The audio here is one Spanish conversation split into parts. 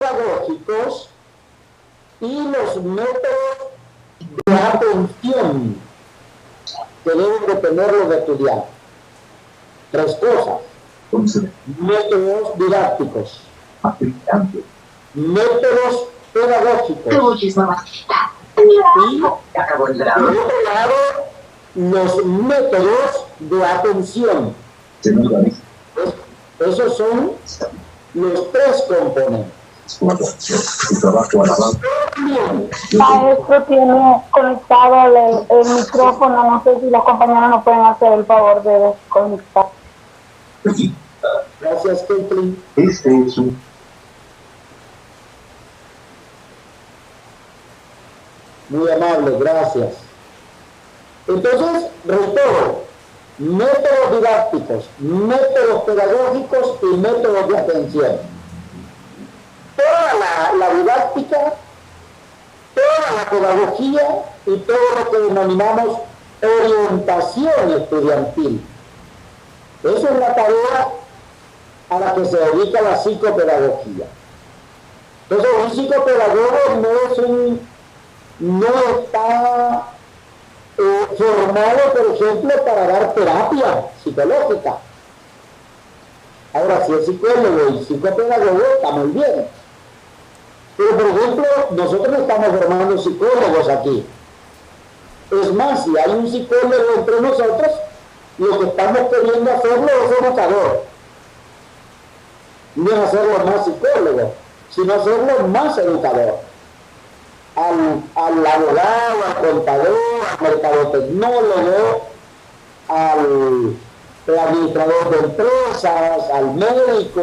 pedagógicos y los métodos de atención que deben de tener los estudiantes. Tres cosas: métodos didácticos, métodos pedagógicos y, por otro lado, los métodos de atención. Esos son los tres componentes. Maestro, tiene conectado el micrófono, no sé si las compañeras nos pueden hacer el favor de desconectar. Gracias, Caitlin. Muy amable, gracias. Entonces, retomo: métodos didácticos, métodos pedagógicos y métodos de atención. Toda la didáctica, toda la pedagogía y todo lo que denominamos orientación estudiantil. Esa es la tarea a la que se dedica la psicopedagogía. Entonces, un psicopedagogo no está formado, por ejemplo, para dar terapia psicológica. Ahora, si es psicólogo y psicopedagogo, está muy bien. Pero, por ejemplo, nosotros no estamos formando psicólogos aquí. Es más, si hay un psicólogo entre nosotros, lo que estamos queriendo hacerlo es educador. No es hacerlo más psicólogo, sino hacerlo más educador. Al abogado, al contador, al mercadotecnólogo, al administrador de empresas, al médico,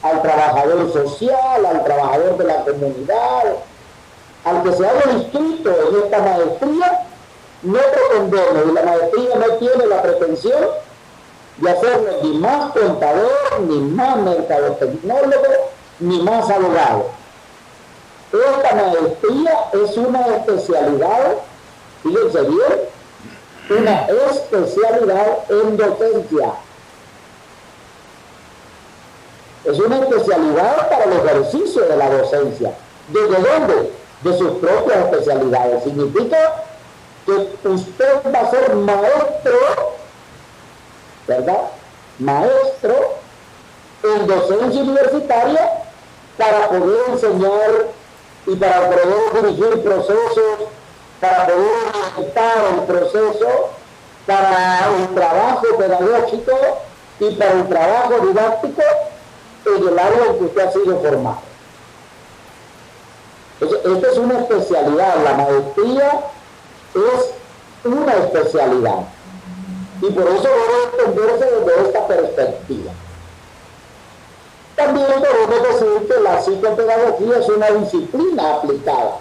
al trabajador social, al trabajador de la comunidad, al que se haya inscrito en esta maestría. No pretendemos, y la maestría no tiene la pretensión de hacerlo ni más contador, ni más mercadotecnólogo, ni más abogado. Esta maestría es una especialidad, fíjense bien, una especialidad en docencia. Es una especialidad para el ejercicio de la docencia. ¿Desde dónde? De sus propias especialidades. Significa que usted va a ser maestro, ¿verdad? Maestro en docencia universitaria para poder enseñar y para poder dirigir procesos, para poder orientar el proceso, para un trabajo pedagógico y para un trabajo didáctico en el área en que usted ha sido formado. Entonces, esta es una especialidad, la maestría es una especialidad y por eso debe entenderse desde esta perspectiva. También debemos decir que la psicopedagogía es una disciplina aplicada,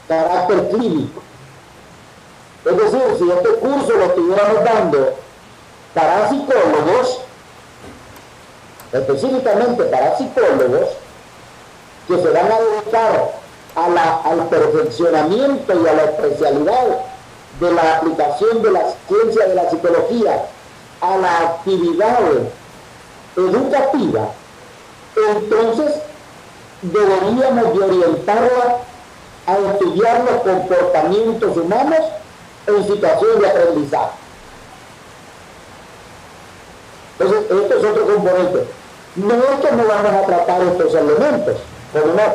carácter clínico. Es decir, si este curso lo estuviéramos dando para psicólogos, específicamente para psicólogos, que se van a dedicar al perfeccionamiento y a la especialidad de la aplicación de la ciencia de la psicología a la actividad educativa, entonces deberíamos de orientarla a estudiar los comportamientos humanos en situación de aprendizaje. Entonces, esto es otro componente. No es que no vamos a tratar estos elementos, pero no.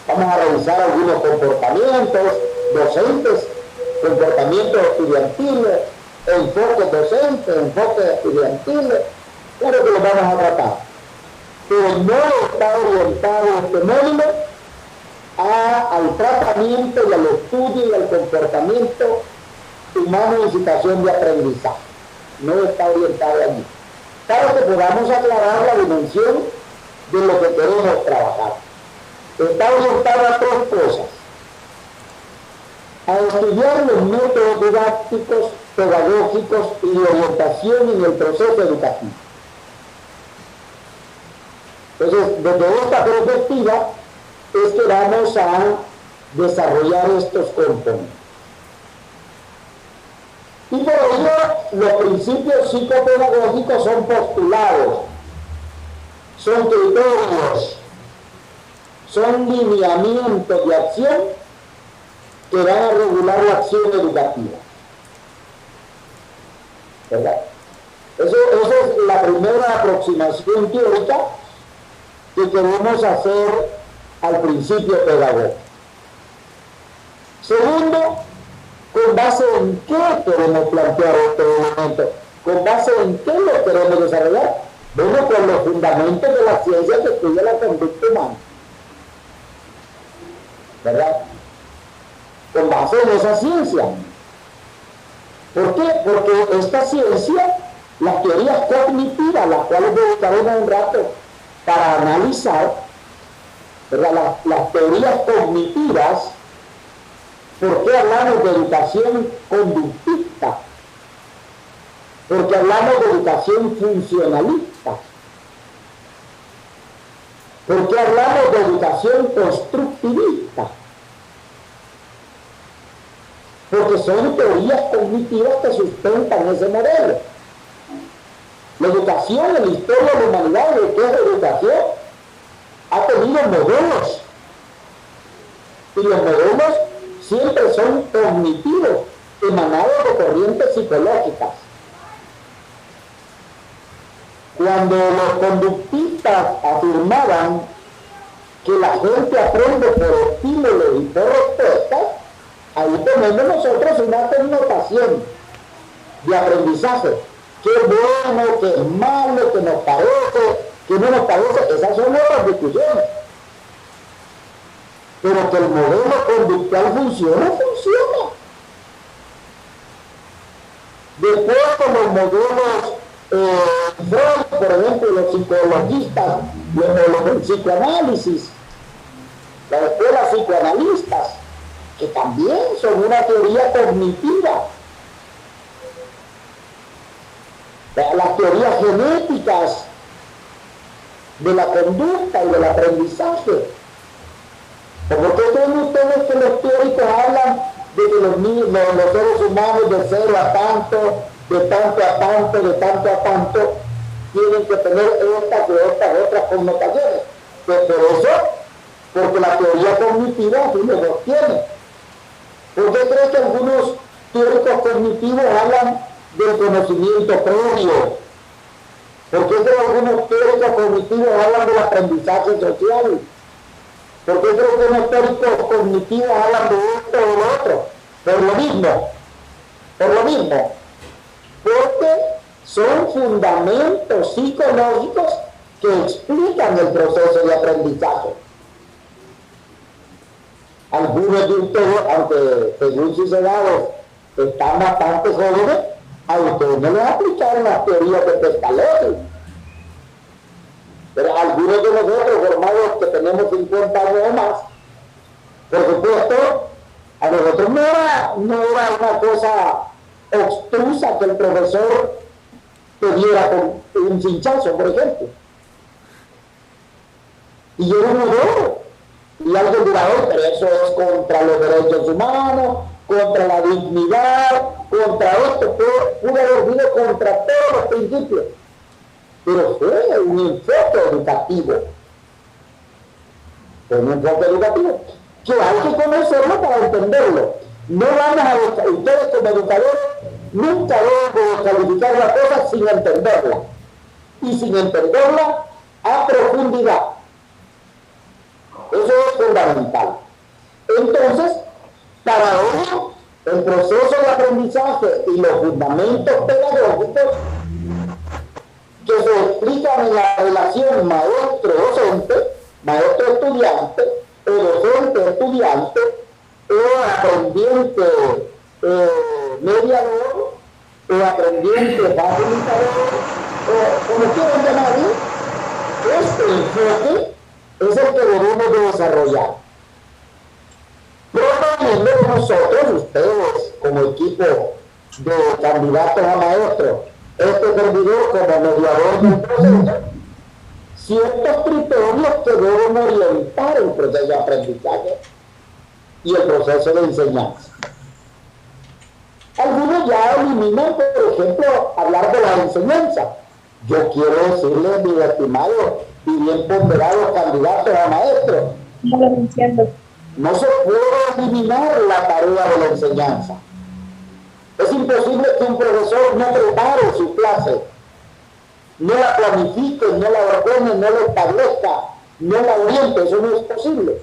Vamos a revisar algunos comportamientos docentes, comportamientos estudiantiles, enfoques docentes, enfoques estudiantiles, claro que los vamos a tratar. Pero no está orientado este módulo al tratamiento y al estudio y al comportamiento humano en situación de aprendizaje. No está orientado allí. Para que podamos aclarar la dimensión de lo que queremos trabajar. Está orientado a tres cosas: a estudiar los métodos didácticos, pedagógicos y de orientación en el proceso educativo. Entonces, desde esta perspectiva es que vamos a desarrollar estos componentes. Y por ello, los principios psicopedagógicos son postulados, son criterios, son lineamientos de acción que van a regular la acción educativa. ¿Verdad? Esa es la primera aproximación teórica que queremos hacer al principio pedagógico. Segundo, ¿con base en qué queremos plantear este elemento? ¿Con base en qué lo queremos desarrollar? Bueno, con los fundamentos de la ciencia que estudia la conducta humana. ¿Verdad? Con base en esa ciencia. ¿Por qué? Porque esta ciencia, las teorías cognitivas, las cuales dedicaremos un rato para analizar, ¿verdad? Las teorías cognitivas, ¿por qué hablamos de educación conductista? Porque hablamos de educación funcionalista. Porque hablamos de educación constructivista. Porque son teorías cognitivas que sustentan ese modelo. La educación en la historia de la humanidad, de qué es la educación, ha tenido modelos. Y los modelos siempre son cognitivos, emanados de corrientes psicológicas. Cuando los conductistas afirmaban que la gente aprende por estímulos y por respuestas, ahí tenemos nosotros una connotación de aprendizaje. Qué bueno, qué es malo, qué nos parece, qué no nos parece. Esas son otras discusiones. Pero que el modelo conductual funciona, funciona. Después, como los modelos Freud, por ejemplo, los psicologistas, los psicoanálisis, las escuelas psicoanalistas, que también son una teoría cognitiva. Las teorías genéticas de la conducta y del aprendizaje. ¿Por qué creen ustedes que los teóricos hablan de que los seres humanos de 0 a tanto, de tanto a tanto, de tanto a tanto, tienen que tener estas y otras connotaciones? Pues por eso, porque la teoría cognitiva así lo sostiene. ¿Por qué creen que algunos teóricos cognitivos hablan del conocimiento previo? ¿Por qué creen que algunos teóricos cognitivos hablan del aprendizaje social? ¿Por qué creo que los teóricos cognitivos hablan de esto o de otro? Por lo mismo. Porque son fundamentos psicológicos que explican el proceso de aprendizaje. Algunos de ustedes, aunque según sus edades están bastante jóvenes, a ustedes no les aplicaron las teorías de Pestalozzi. Pero algunos de nosotros, formados que tenemos 50 años o más, por supuesto, a nosotros no era una cosa obstrusa que el profesor te diera con un cinchazo, por ejemplo. Y yo no veo. Y alguien dirá, pero eso es contra los derechos humanos, contra la dignidad, contra esto, pudo haber sido contra todos los principios. Pero fue un enfoque educativo. Fue un enfoque educativo que hay que conocerlo para entenderlo. No vamos a buscar, ustedes como educadores nunca deben calificar la cosa sin entenderla. Y sin entenderla a profundidad. Eso es fundamental. Entonces, para ello, el proceso de aprendizaje y los fundamentos pedagógicos que se explican en la relación maestro-docente, maestro-estudiante, o docente-estudiante, o aprendiente mediador, o aprendiente facilitador, o como quieran llamarlo. Este enfoque es el que debemos de desarrollar. Proponiendo nosotros, ustedes, como equipo de candidatos a maestros, este servidor como mediador del proceso, ciertos criterios que deben orientar el proceso de aprendizaje y el proceso de enseñanza. Algunos ya eliminan, por ejemplo, hablar de la enseñanza. Yo quiero decirles, mis estimados, y bien ponderados candidatos a maestros. No lo entiendo. No se puede eliminar la tarea de la enseñanza. Es imposible que un profesor no prepare su clase, no la planifique, no la ordene, no la establezca, no la oriente. Eso no es posible.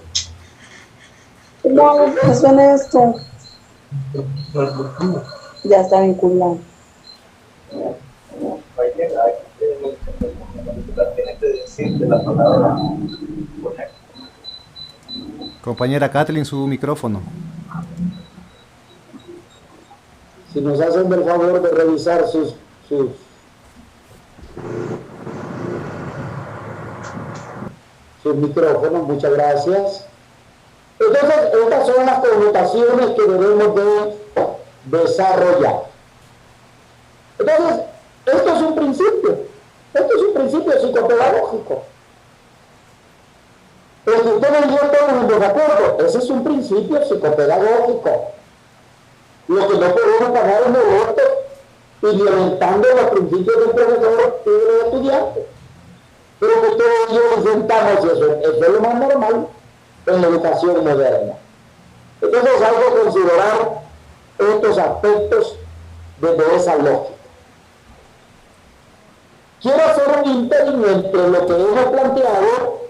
No, es honesto. Ya está vinculado. Compañera Kathleen, su micrófono. Si nos hacen el favor de revisar sus micrófonos, muchas gracias. Entonces, estas son las connotaciones que debemos de desarrollar. Entonces, esto es un principio psicopedagógico. El que ustedes y yo estamos de acuerdo, ese es un principio psicopedagógico. Lo que no podemos pagar en el otro y violentando los principios del profesor y del estudiante. Pero que ustedes y yo enfrentamos eso es lo más normal en la educación moderna. Entonces hay que considerar estos aspectos desde esa lógica. Quiero hacer un ínterin entre lo que hemos planteado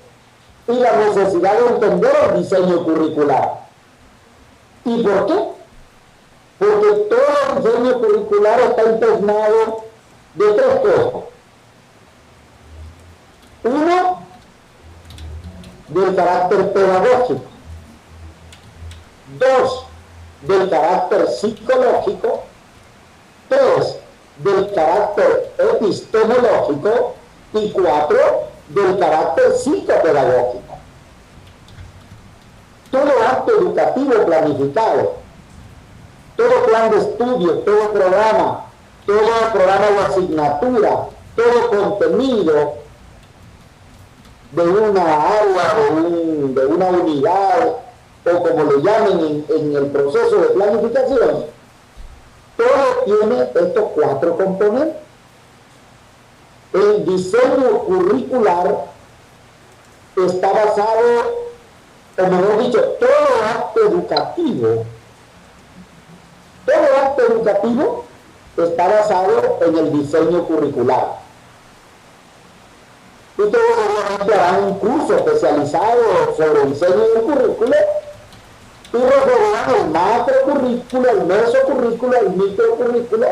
y la necesidad de entender el diseño curricular. ¿Y por qué? Porque todo el diseño curricular está impregnado de tres cosas. Uno, del carácter pedagógico. Dos, del carácter psicológico. Tres, del carácter epistemológico. Y cuatro, del carácter psicopedagógico. Todo acto educativo planificado, todo plan de estudio, todo programa de asignatura, todo contenido de una área, de una unidad, o como le llamen en el proceso de planificación, todo tiene estos cuatro componentes. El diseño curricular está basado, o mejor dicho, todo acto educativo está basado en el diseño curricular. Ustedes obviamente harán un curso especializado sobre el diseño del currículo y recorrerán el macrocurrículo, el mesocurrículo, el microcurrículo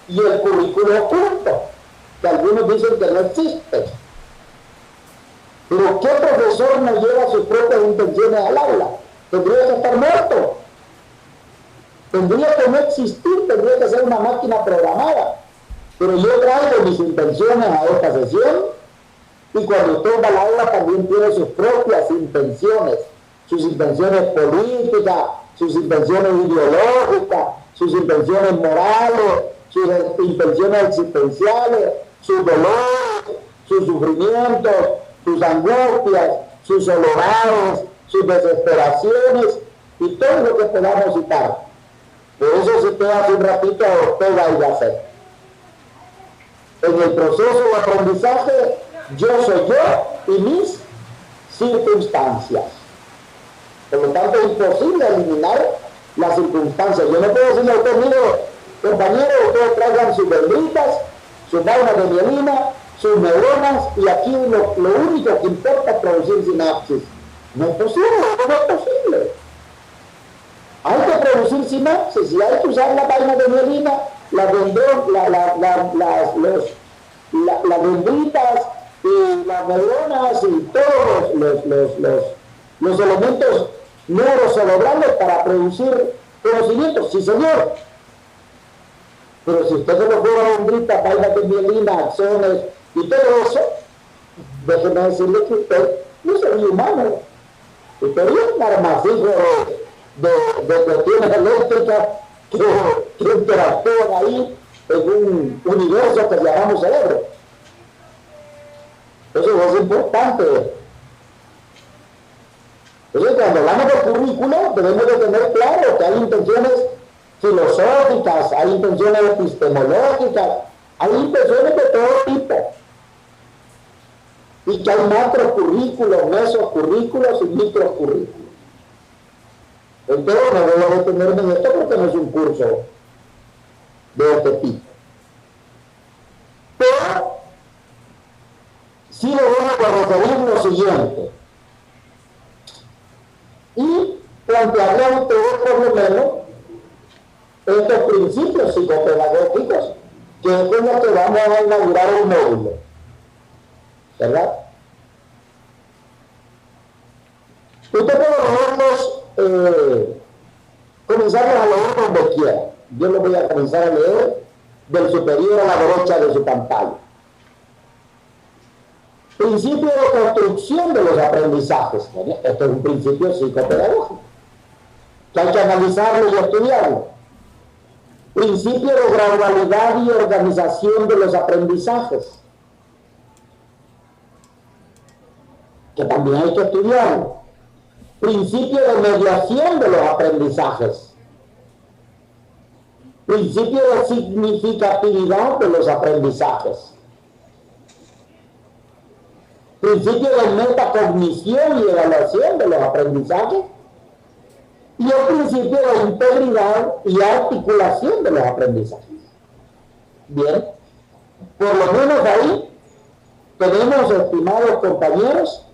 y el currículo oculto, que algunos dicen que no existe. Pero ¿qué profesor no lleva sus propias intenciones al aula? Tendría que estar muerto. Tendría que no existir, tendría que ser una máquina programada. Pero yo traigo mis intenciones a esta sesión y cuando usted va al aula también tiene sus propias intenciones políticas, sus intenciones ideológicas, sus intenciones morales, sus intenciones existenciales, sus dolores, sus sufrimientos, sus angustias, sus soledades, sus desesperaciones y todo lo que podamos citar. Por eso cité hace un ratito a Ortega y Gasset. En el proceso de aprendizaje, yo soy yo y mis circunstancias. Por lo tanto, es imposible eliminar las circunstancias. Yo no puedo decirle a usted, mire, compañeros, ustedes traigan sus verduritas, sus vainas de mielina, sus neuronas, y aquí lo único que importa es producir sinapsis. No es posible, no es posible. Hay que producir sinapsis y hay que usar la vaina de mielina, las dendritas y las neuronas y todos los elementos neurocerebrales para producir conocimientos. Sí, señor. Pero si usted se lo fuera dendritas, vainas de mielina, axones y todo eso, déjeme decirle que usted no sería humano. Usted es un armacillo de cuestiones eléctricas que interactúan ahí en un universo que llamamos cerebro. Eso es importante. Entonces, cuando hablamos de currículo, debemos de tener claro que hay intenciones filosóficas, hay intenciones epistemológicas, hay intenciones de todo tipo. y que hay macrocurrículos, mesocurrículos y microcurrículos. Entonces no voy a detenerme en esto porque no es un curso de este tipo. Pero sí debemos de referir lo siguiente y plantearle a ustedes por lo menos estos principios psicopedagógicos, que es con lo que vamos a inaugurar el módulo, ¿verdad? Usted puede leerlos, comenzarlos a leer donde quiera. Yo los voy a comenzar a leer del superior a la derecha de su pantalla. Principio de construcción de los aprendizajes. Esto es un principio psicopedagógico, que hay que analizarlo y estudiarlo. Principio de gradualidad y organización de los aprendizajes, que también hay que estudiarlo. Principio de mediación de los aprendizajes. Principio de significatividad de los aprendizajes. Principio de metacognición y evaluación de los aprendizajes. Y el principio de integridad y articulación de los aprendizajes. Bien, por lo menos ahí tenemos, estimados compañeros,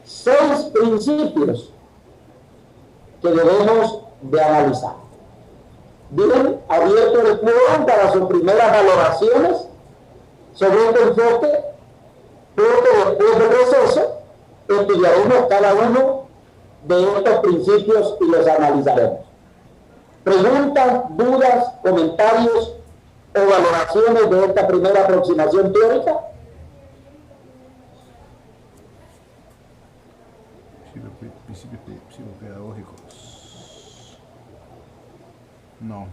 6 principios que debemos de analizar. Bien, abierto el quórum para sus primeras valoraciones sobre este enfoque, porque después del receso estudiaremos cada uno de estos principios y los analizaremos. Preguntas, dudas, comentarios o valoraciones de esta primera aproximación teórica. Principios pedagógicos. No.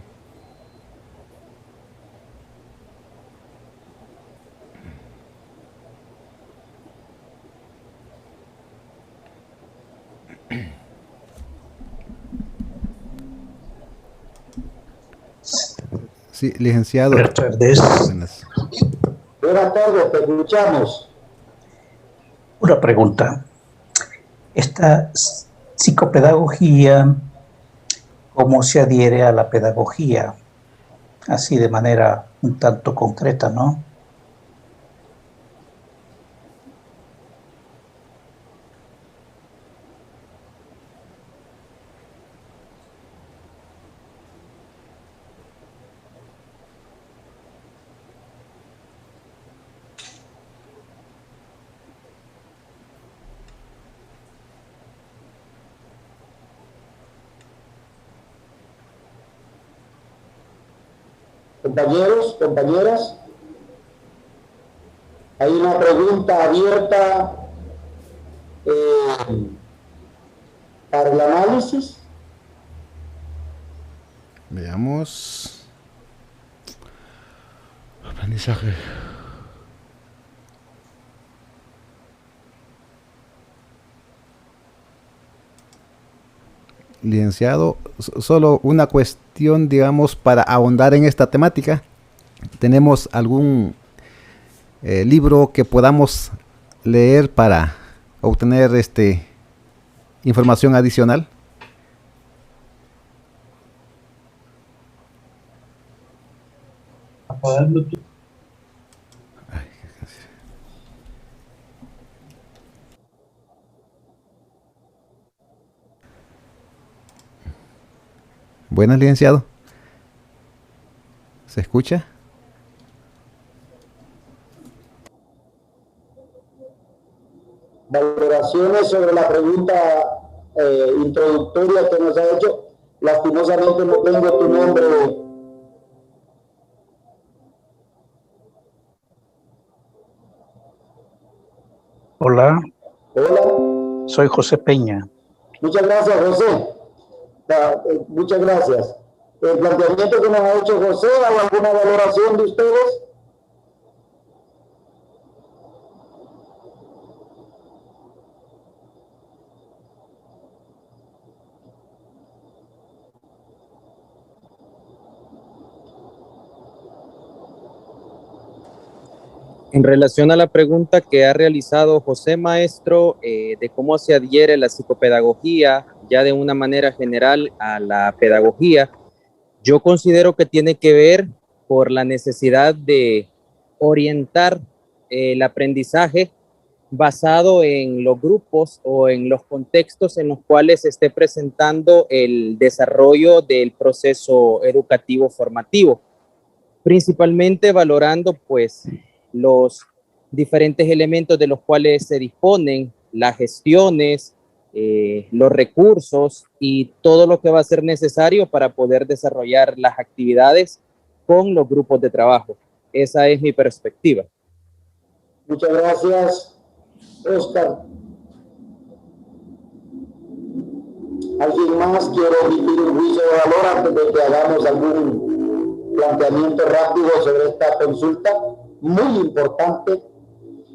Sí, licenciado. Buenas tardes. Buenas tardes, te escuchamos. Una pregunta. Esta psicopedagogía, ¿cómo se adhiere a la pedagogía? Así de manera un tanto concreta, ¿no? Compañeros, compañeras, hay una pregunta abierta para el análisis. Veamos. Aprendizaje. Licenciado, solo una cuestión, digamos, para ahondar en esta temática. ¿Tenemos algún libro que podamos leer para obtener información adicional? Buenas, licenciado. ¿Se escucha? Valoraciones sobre la pregunta introductoria que nos ha hecho. Lastimosamente no tengo tu nombre. Hola, Hola. soy José Peña. Muchas gracias, José. Muchas gracias. El planteamiento que nos ha hecho José, ¿hay alguna valoración de ustedes? En relación a la pregunta que ha realizado José Maestro de cómo se adhiere la psicopedagogía ya de una manera general a la pedagogía, yo considero que tiene que ver por la necesidad de orientar el aprendizaje basado en los grupos o en los contextos en los cuales se esté presentando el desarrollo del proceso educativo formativo, principalmente valorando pues los diferentes elementos de los cuales se disponen, las gestiones, los recursos y todo lo que va a ser necesario para poder desarrollar las actividades con los grupos de trabajo. Esa es mi perspectiva. Muchas gracias, Oscar. ¿Alguien más quiere emitir un juicio de valor antes de que hagamos algún planteamiento rápido sobre esta consulta muy importante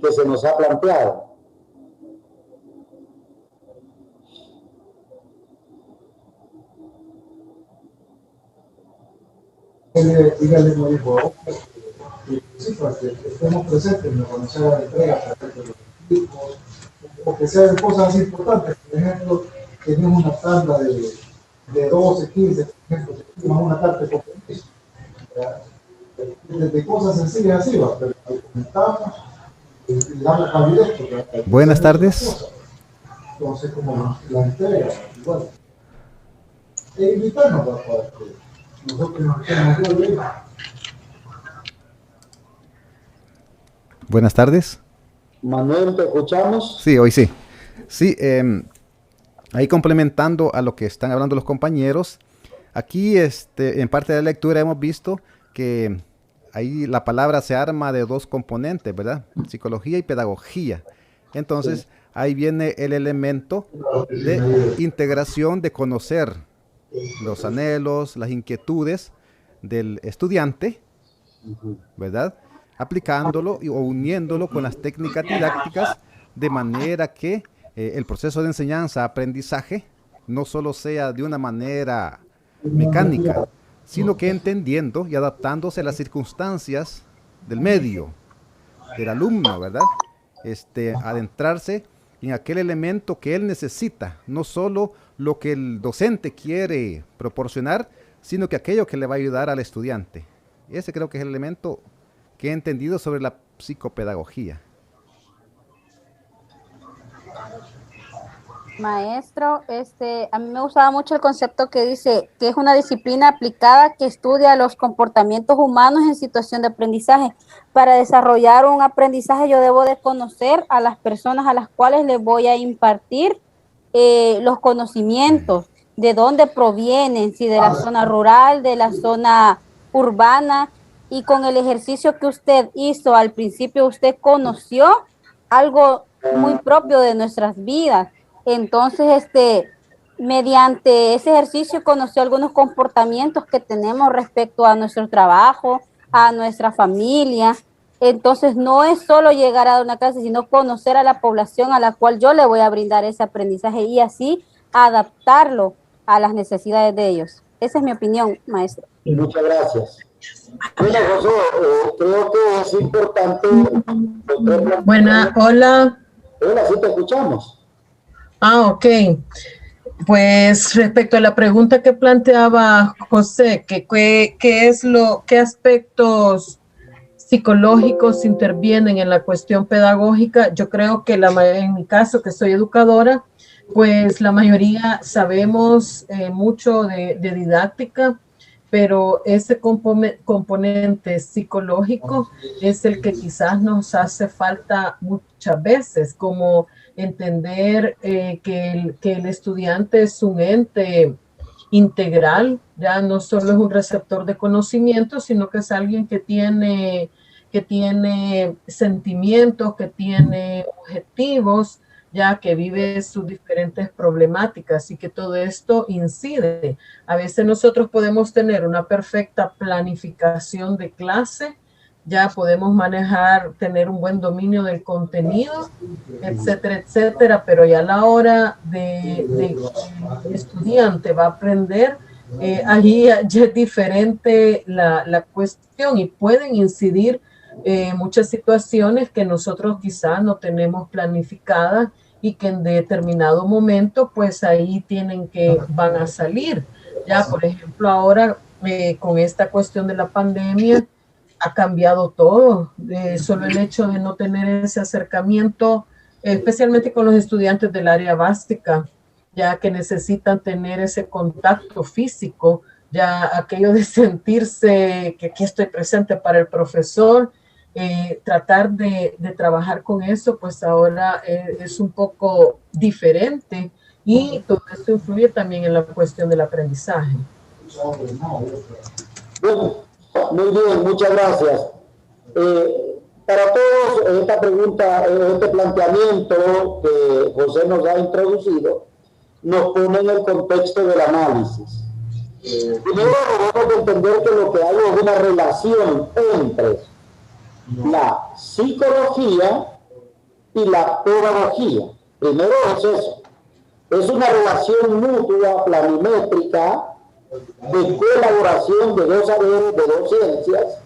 que se nos ha planteado? Dígale, no dijo, sí, para que estemos presentes en la conocer la entrega, o que sean cosas así importantes. Por ejemplo, tenemos una tabla de 12, 15, por ejemplo, más una carta de compromiso. De cosas sencillas así, pero comentamos y darle calidez. Buenas tardes. Entonces, como la entrega, igual. E invitarnos para que nosotros nos quedemos bien. Buenas tardes. Manuel, ¿te escuchamos? Sí, hoy sí. Sí, ahí complementando a lo que están hablando los compañeros, aquí en parte de la lectura hemos visto que ahí la palabra se arma de dos componentes, ¿verdad? Psicología y pedagogía. Entonces, sí, ahí viene el elemento de integración, de conocer los anhelos, las inquietudes del estudiante, ¿verdad? Aplicándolo o uniéndolo con las técnicas didácticas de manera que el proceso de enseñanza-aprendizaje no solo sea de una manera mecánica, sino que entendiendo y adaptándose a las circunstancias del medio, del alumno, ¿verdad? Adentrarse en aquel elemento que él necesita, no solo lo que el docente quiere proporcionar, sino que aquello que le va a ayudar al estudiante. Ese creo que es el elemento que he entendido sobre la psicopedagogía. Maestro, a mí me gustaba mucho el concepto que dice que es una disciplina aplicada que estudia los comportamientos humanos en situación de aprendizaje. Para desarrollar un aprendizaje yo debo de conocer a las personas a las cuales les voy a impartir los conocimientos, de dónde provienen, si de la zona rural, de la zona urbana, y con el ejercicio que usted hizo al principio, usted conoció algo muy propio de nuestras vidas. Entonces, mediante ese ejercicio conoció algunos comportamientos que tenemos respecto a nuestro trabajo, a nuestra familia. Entonces, no es solo llegar a una clase, sino conocer a la población a la cual yo le voy a brindar ese aprendizaje y así adaptarlo a las necesidades de ellos. Esa es mi opinión, maestro. Muchas gracias. Bueno, José, creo que es importante. Buena, hola. Hola, sí te escuchamos. Ok. Pues respecto a la pregunta que planteaba José, ¿qué aspectos psicológicos intervienen en la cuestión pedagógica? Yo creo que en mi caso, que soy educadora, pues la mayoría sabemos mucho de didáctica, pero ese componente psicológico es el que quizás nos hace falta muchas veces, como entender que el estudiante es un ente integral, ya no solo es un receptor de conocimiento, sino que es alguien que tiene sentimientos, que tiene objetivos, ya que vive sus diferentes problemáticas y que todo esto incide. A veces nosotros podemos tener una perfecta planificación de clase, ya podemos tener un buen dominio del contenido, etcétera, etcétera, pero ya a la hora de el estudiante va a aprender, allí ya es diferente la cuestión y pueden incidir muchas situaciones que nosotros quizás no tenemos planificadas y que en determinado momento pues ahí van a salir. Ya, por ejemplo, ahora con esta cuestión de la pandemia ha cambiado todo. Solo el hecho de no tener ese acercamiento, especialmente con los estudiantes del área básica, ya que necesitan tener ese contacto físico, ya aquello de sentirse que aquí estoy presente para el profesor, tratar de trabajar con eso, pues ahora es un poco diferente y todo esto influye también en la cuestión del aprendizaje. Bueno, muy bien, muchas gracias. Para todos, esta pregunta, este planteamiento que José nos ha introducido, nos pone en el contexto del análisis. Primero debemos de entender que lo que hay es una relación entre la psicología y la pedagogía. Primero es eso. Es una relación mutua, planimétrica, de colaboración de dos saberes, de dos ciencias,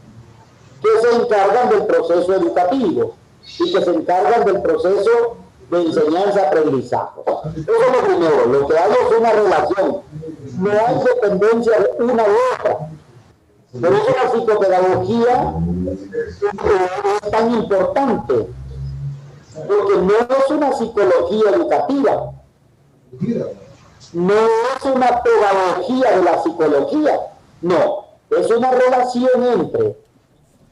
que se encargan del proceso educativo y que se encargan del proceso de enseñanza-aprendizaje. Eso es lo primero. Lo que hay es una relación. No hay dependencia de una u otra. Por eso la psicopedagogía es tan importante, porque no es una psicología educativa, no es una pedagogía de la psicología, no, es una relación entre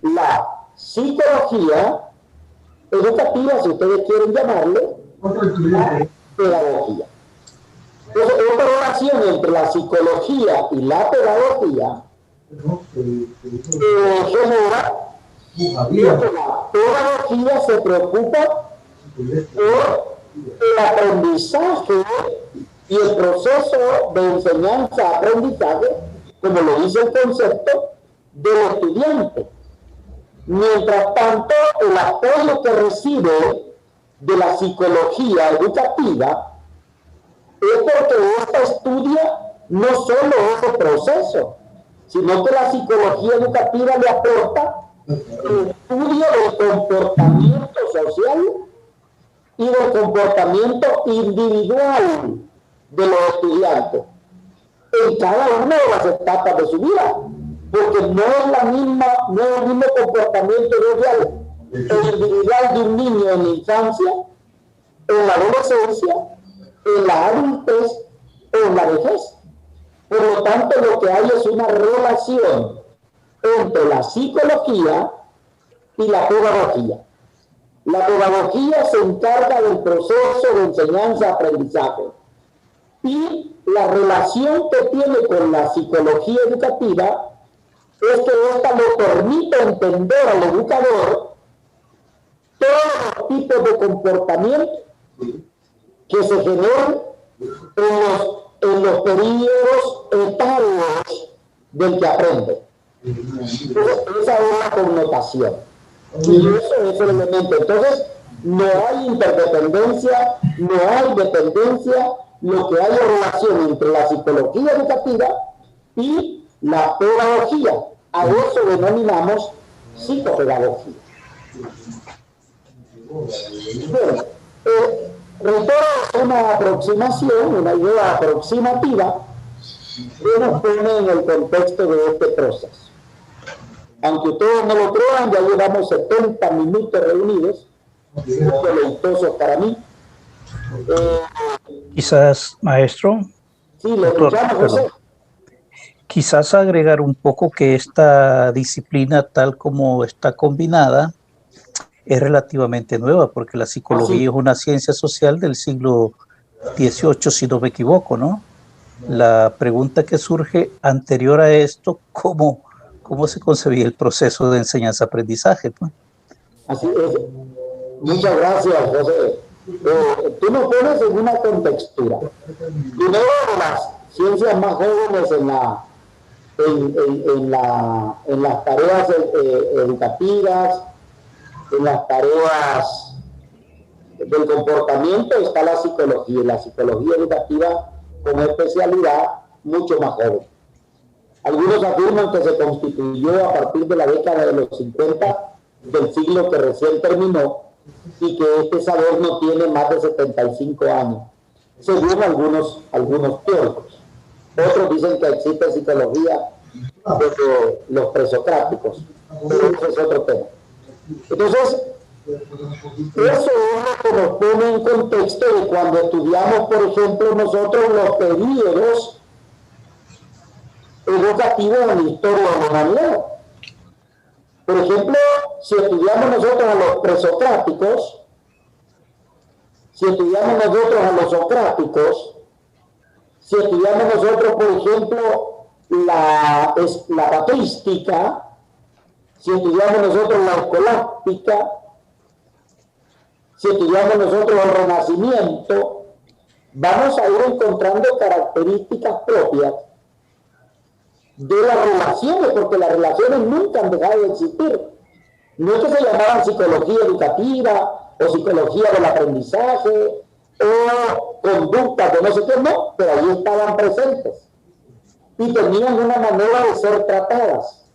la psicología educativa, si ustedes quieren llamarle, la pedagogía. Entonces, esta relación entre la psicología y la pedagogía genera que la pedagogía se preocupa por el aprendizaje y el proceso de enseñanza-aprendizaje, como lo dice el concepto, del estudiante. Mientras tanto, el apoyo que recibe de la psicología educativa es porque esta estudia no solo ese proceso, sino que la psicología educativa le aporta el estudio del comportamiento social y del comportamiento individual de los estudiantes en cada una de las etapas de su vida, porque no es el mismo comportamiento social individual de un niño en la infancia, en la adolescencia, en la adultez o en la vejez. Por lo tanto, lo que hay es una relación entre la psicología y la pedagogía. La pedagogía se encarga del proceso de enseñanza-aprendizaje y la relación que tiene con la psicología educativa es que ésta le permite entender al educador todos los tipos de comportamiento que se generan en los periodos etarios del que aprende. Entonces, esa es la connotación. Y eso es el elemento. Entonces, no hay interdependencia, no hay dependencia, lo que hay es relación entre la psicología educativa y la pedagogía. A eso denominamos psicopedagogía. Bueno, reitero, es una aproximación, una idea aproximativa que nos pone en el contexto de este proceso. Aunque ustedes no lo crean, ya llevamos 70 minutos reunidos, muy deleitosos para mí. Quizás, maestro, Sí, lo escuchamos, José. Quizás agregar un poco que esta disciplina, tal como está combinada, es relativamente nueva, porque la psicología es una ciencia social del siglo XVIII, si no me equivoco, ¿no? La pregunta que surge anterior a esto, ¿cómo se concebía el proceso de enseñanza-aprendizaje? Pues? Así es. Muchas gracias, José. Tú nos pones en una contextura. Primero, las ciencias más jóvenes en las tareas educativas, en las tareas del comportamiento está la psicología, y la psicología educativa como especialidad mucho más joven. Algunos afirman que se constituyó a partir de la década de los 50 del siglo que recién terminó y que este saber no tiene más de 75 años, según algunos teóricos. Otros dicen que existe psicología desde los presocráticos, pero ese es otro tema. Entonces, eso es lo que nos pone en contexto de cuando estudiamos, por ejemplo, nosotros los periodos educativos en la historia de la humanidad. Por ejemplo, si estudiamos nosotros a los presocráticos, si estudiamos nosotros a los socráticos, si estudiamos nosotros, por ejemplo, la patrística, si estudiamos nosotros la escolástica, si estudiamos nosotros el Renacimiento, vamos a ir encontrando características propias de las relaciones, porque las relaciones nunca han dejado de existir. No es que se llamaban psicología educativa o psicología del aprendizaje o conductas de no sé qué, no, pero ahí estaban presentes y tenían una manera de ser tratadas,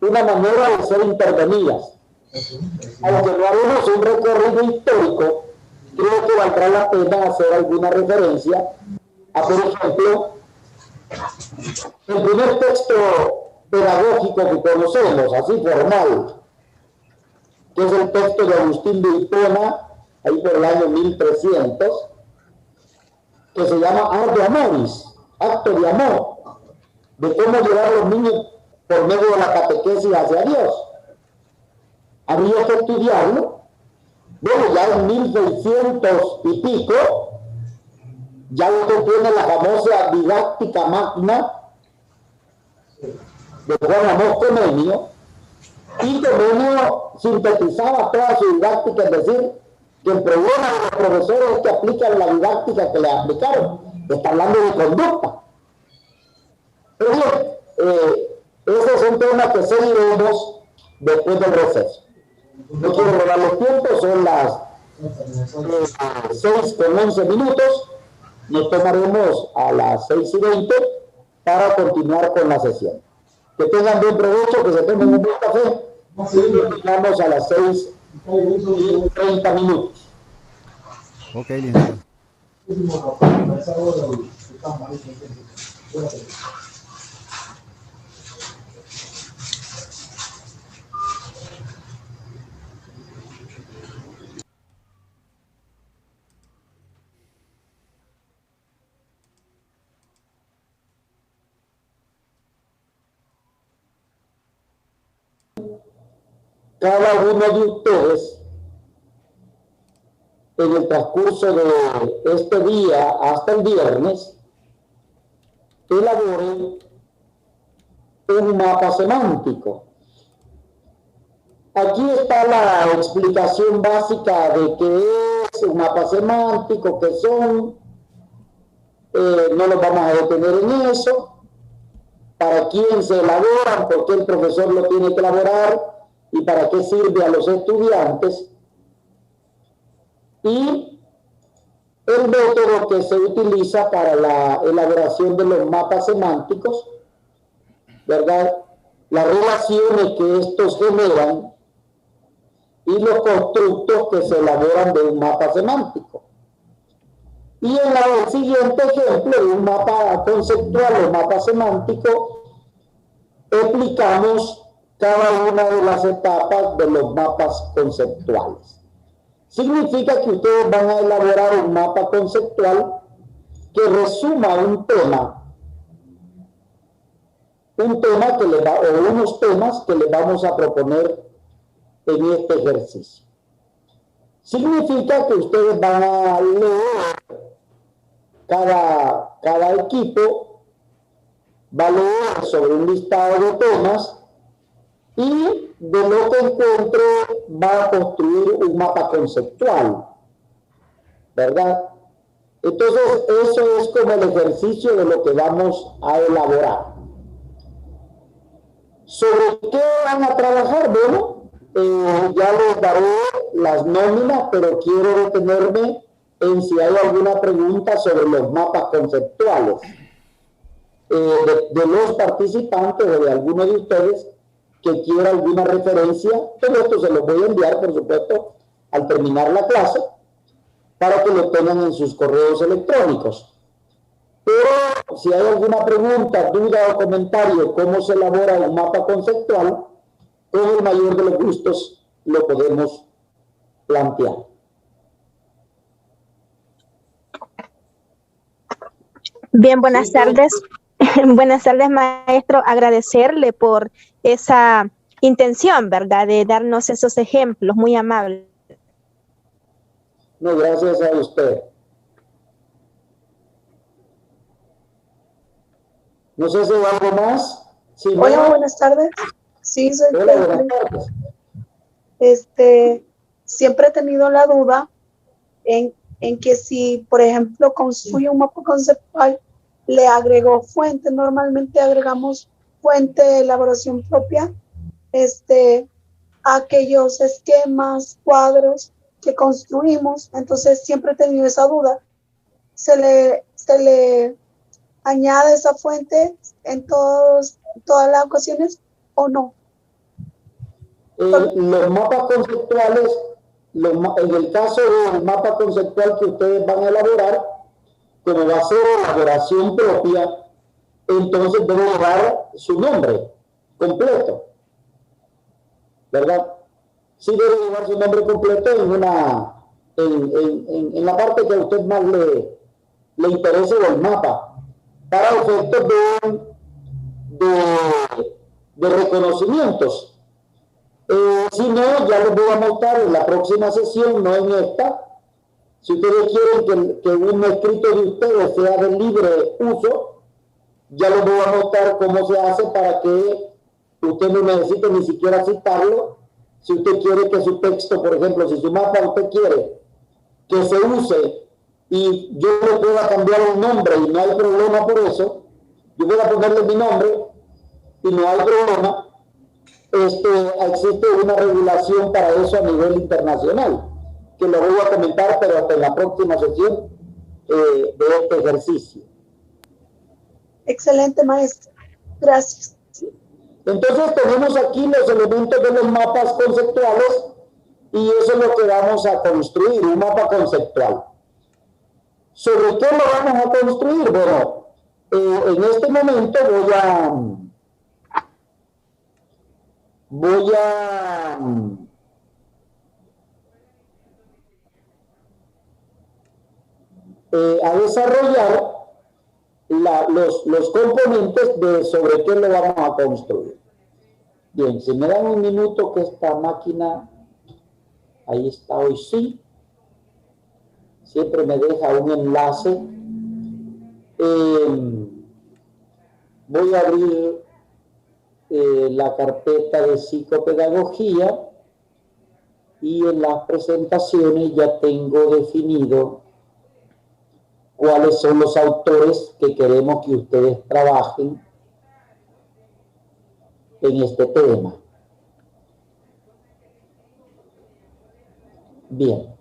una manera de ser intervenidas. Aunque no haremos un recorrido histórico, creo que valdrá la pena hacer alguna referencia a, por ejemplo, el primer texto pedagógico que conocemos, así formal, que es el texto de Agustín de Hipona, ahí por el año 1300, que se llama Arte Amoris, acto de amor, de cómo llevar a los niños por medio de la catequesis hacia Dios. Habría que estudiarlo. Bueno, ya en 1600 y pico, ya usted tiene la famosa didáctica magna de Juan Amós Comenio, y Comenio sintetizaba toda su didáctica, es decir, que el problema de los profesores es que aplican la didáctica que le aplicaron. Está hablando de conducta. Pero bien, ese es un tema que seguiremos después del receso. No quiero robar los tiempos, son las 6:11. Nos tomaremos a las 6:20 para continuar con la sesión. Que tengan buen provecho, que se tomen un buen café y terminamos a las 6:30. Ok, licenciado. Cada uno de ustedes, en el transcurso de este día hasta el viernes, elaboren un mapa semántico. Aquí está la explicación básica de qué es un mapa semántico, qué son. No nos vamos a detener en eso. Para quién se elaboran, por qué el profesor lo tiene que elaborar y para qué sirve a los estudiantes. Y el método que se utiliza para la elaboración de los mapas semánticos, ¿verdad? Las relaciones que estos generan y los constructos que se elaboran de un mapa semántico. Y en el siguiente ejemplo de un mapa conceptual o mapa semántico, explicamos cada una de las etapas de los mapas conceptuales. Significa que ustedes van a elaborar un mapa conceptual que resuma un tema que les va, o unos temas que les vamos a proponer en este ejercicio. Significa que ustedes van a leer, cada equipo va a leer sobre un listado de temas y de lo que encuentre va a construir un mapa conceptual, ¿verdad? Entonces, eso es como el ejercicio de lo que vamos a elaborar. ¿Sobre qué van a trabajar? Bueno, ya les daré las nóminas, pero quiero detenerme en si hay alguna pregunta sobre los mapas conceptuales de los participantes o de alguno de ustedes que quiera alguna referencia, todo esto se los voy a enviar, por supuesto, al terminar la clase, para que lo tengan en sus correos electrónicos. Pero si hay alguna pregunta, duda o comentario, cómo se elabora un mapa conceptual, con el mayor de los gustos lo podemos plantear. Bien, buenas tardes. Buenas tardes, maestro. Agradecerle por esa intención, ¿verdad?, de darnos esos ejemplos, muy amable. No, gracias a usted. No sé si hay algo más. Sí, hola, buenas tardes. Sí, soy hola, buenas tardes. Siempre he tenido la duda en que si, por ejemplo, construye un mapa conceptual, le agrego fuente. Normalmente agregamos fuente de elaboración propia, aquellos esquemas, cuadros que construimos. Entonces siempre he tenido esa duda. ¿Se le añade esa fuente en todas las ocasiones o no? Los mapas conceptuales, en el caso del mapa conceptual que ustedes van a elaborar, como va a ser elaboración propia, entonces debe llevar su nombre completo, ¿verdad? Sí debe llevar su nombre completo en la parte que a usted más le interese del mapa, para efectos de reconocimientos. Si no, ya les voy a mostrar en la próxima sesión, no en esta. Si ustedes quieren que un escrito de ustedes sea de libre uso, ya les voy a mostrar cómo se hace para que usted no necesite ni siquiera citarlo. Si usted quiere que su texto, por ejemplo, si su mapa usted quiere que se use y yo le pueda cambiar un nombre y no hay problema por eso, yo voy a ponerle mi nombre y no hay problema. Existe una regulación para eso a nivel internacional, que lo voy a comentar, pero hasta en la próxima sesión de este ejercicio. Excelente, maestro. Gracias. Entonces tenemos aquí los elementos de los mapas conceptuales y eso es lo que vamos a construir, un mapa conceptual. ¿Sobre qué lo vamos a construir? Bueno, en este momento voy a desarrollar los componentes de sobre qué lo vamos a construir. Bien, si me dan un minuto que esta máquina, ahí está hoy sí, siempre me deja un enlace. Voy a abrir la carpeta de psicopedagogía y en las presentaciones ya tengo definido cuáles son los autores que queremos que ustedes trabajen en este tema. Bien.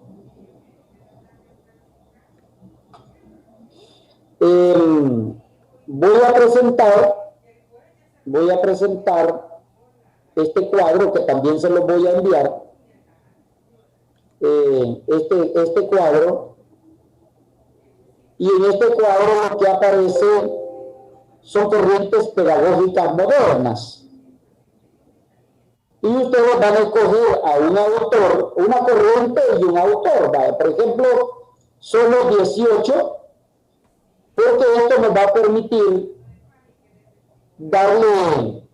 Voy a presentar este cuadro que también se los voy a enviar. Este cuadro. Y en este cuadro lo que aparece son corrientes pedagógicas modernas. Y ustedes van a escoger a un autor, una corriente y un autor. ¿Vale? Por ejemplo, son los 18, porque esto nos va a permitir darle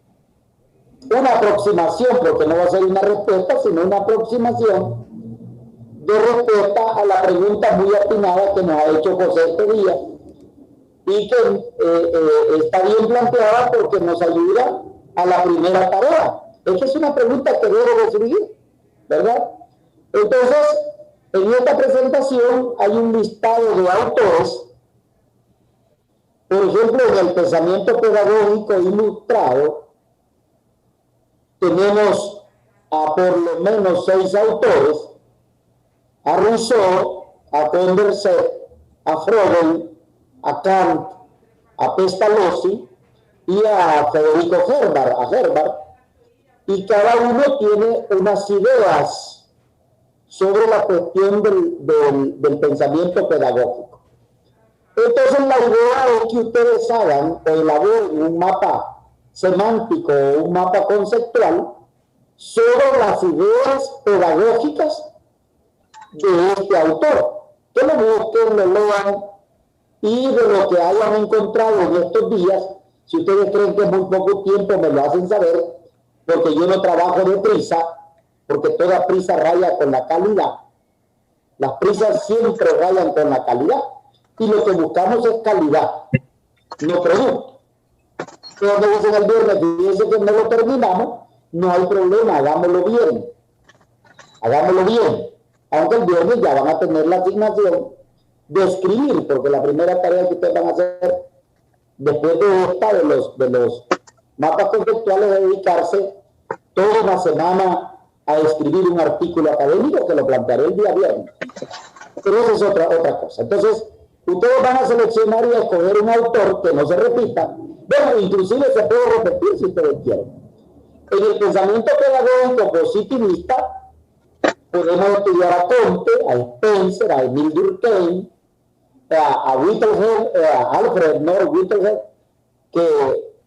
una aproximación, porque no va a ser una respuesta, sino una aproximación de respuesta a la pregunta muy atinada que nos ha hecho José este día y que está bien planteada porque nos ayuda a la primera tarea. Esta es una pregunta que debe de surgir, ¿verdad? Entonces, en esta presentación hay un listado de autores. Por ejemplo, en el pensamiento pedagógico ilustrado tenemos a por lo menos 6 autores: a Rousseau, a Condorcet, a Freud, a Kant, a Pestalozzi y a Federico Herbart. y cada uno tiene unas ideas sobre la cuestión del pensamiento pedagógico. Entonces la idea es que ustedes hagan o elaboren un mapa semántico o un mapa conceptual sobre las ideas pedagógicas de este autor. Que lo busquen, lo lean, y de lo que hayan encontrado en estos días, si ustedes creen que es muy poco tiempo, me lo hacen saber, porque yo no trabajo de prisa, porque toda prisa raya con la calidad. Las prisas siempre rayan con la calidad, y lo que buscamos es calidad, no producto. Cuando dicen el viernes, fíjense que no lo terminamos, no hay problema, hagámoslo bien. Hagámoslo bien. Aunque el viernes ya van a tener la asignación de escribir, porque la primera tarea que ustedes van a hacer después de esta, de los mapas conceptuales, es dedicarse toda una semana a escribir un artículo académico que lo plantearé el día viernes. Pero eso es otra cosa. Entonces, ustedes van a seleccionar y a escoger un autor que no se repita. Bueno, inclusive se puede repetir si ustedes quieren. En el pensamiento pedagógico positivista, podemos estudiar a Comte, a Spencer, a Emile Durkheim, a Whitehead, a Alfred North Whitehead, que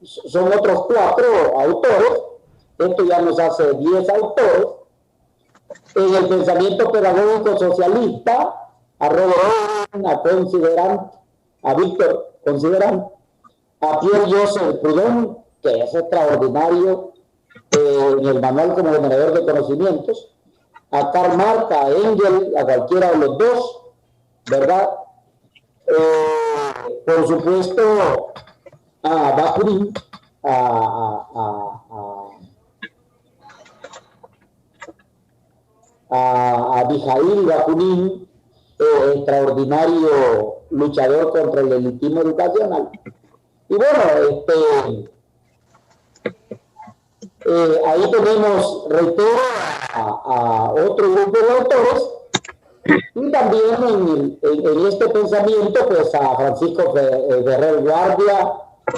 son otros 4 autores. Esto ya nos hace 10 autores. En el pensamiento pedagógico socialista, a Robert, a Considerant, a Víctor Considerant, a Pierre-Joseph Proudhon, que es extraordinario en el manual como generador de conocimientos, a Karl Marx, a Engels, a cualquiera de los dos, ¿verdad? Por supuesto, a Bakunin, a Mikhail Bakunin, extraordinario luchador contra el elitismo educacional. Y bueno, ahí tenemos, reitero, a otro grupo de autores, y también en este pensamiento, pues a Francisco Ferrer Guardia,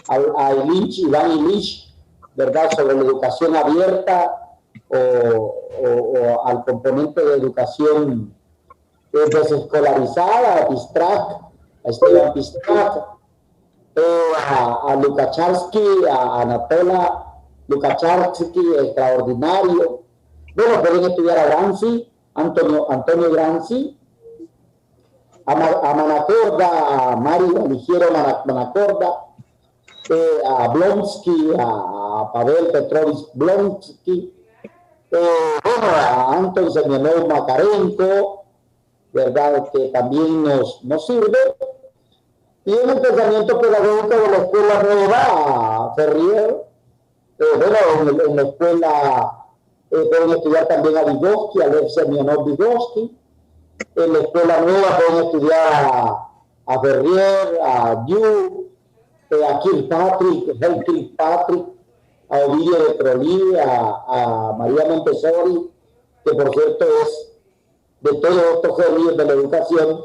a Iván Illich, ¿verdad?, sobre la educación abierta o al componente de educación desescolarizada, a Pistrak, a Esteban Pistrak, a Lukacharsky, a Anatola Lukacharsky, extraordinario. Bueno, pueden estudiar a Gramsci, Antonio Gramsci, a Manacorda, a Mario Alighiero Manacorda, a Blonsky, a Pavel Petrovich Blonsky, bueno, a Anton Semyonov Makarenko, ¿verdad?, que también nos sirve. Y en el pensamiento pedagógico de la escuela nueva, a Ferrier, bueno, en la escuela pueden estudiar también a Vygotsky, a Lev Semyonov Vygotsky. En la escuela nueva pueden estudiar a Ferrier, a Yu, a Kirkpatrick, a Ovidio de Prolí, a María Montessori, que por cierto es de todos estos genios de la educación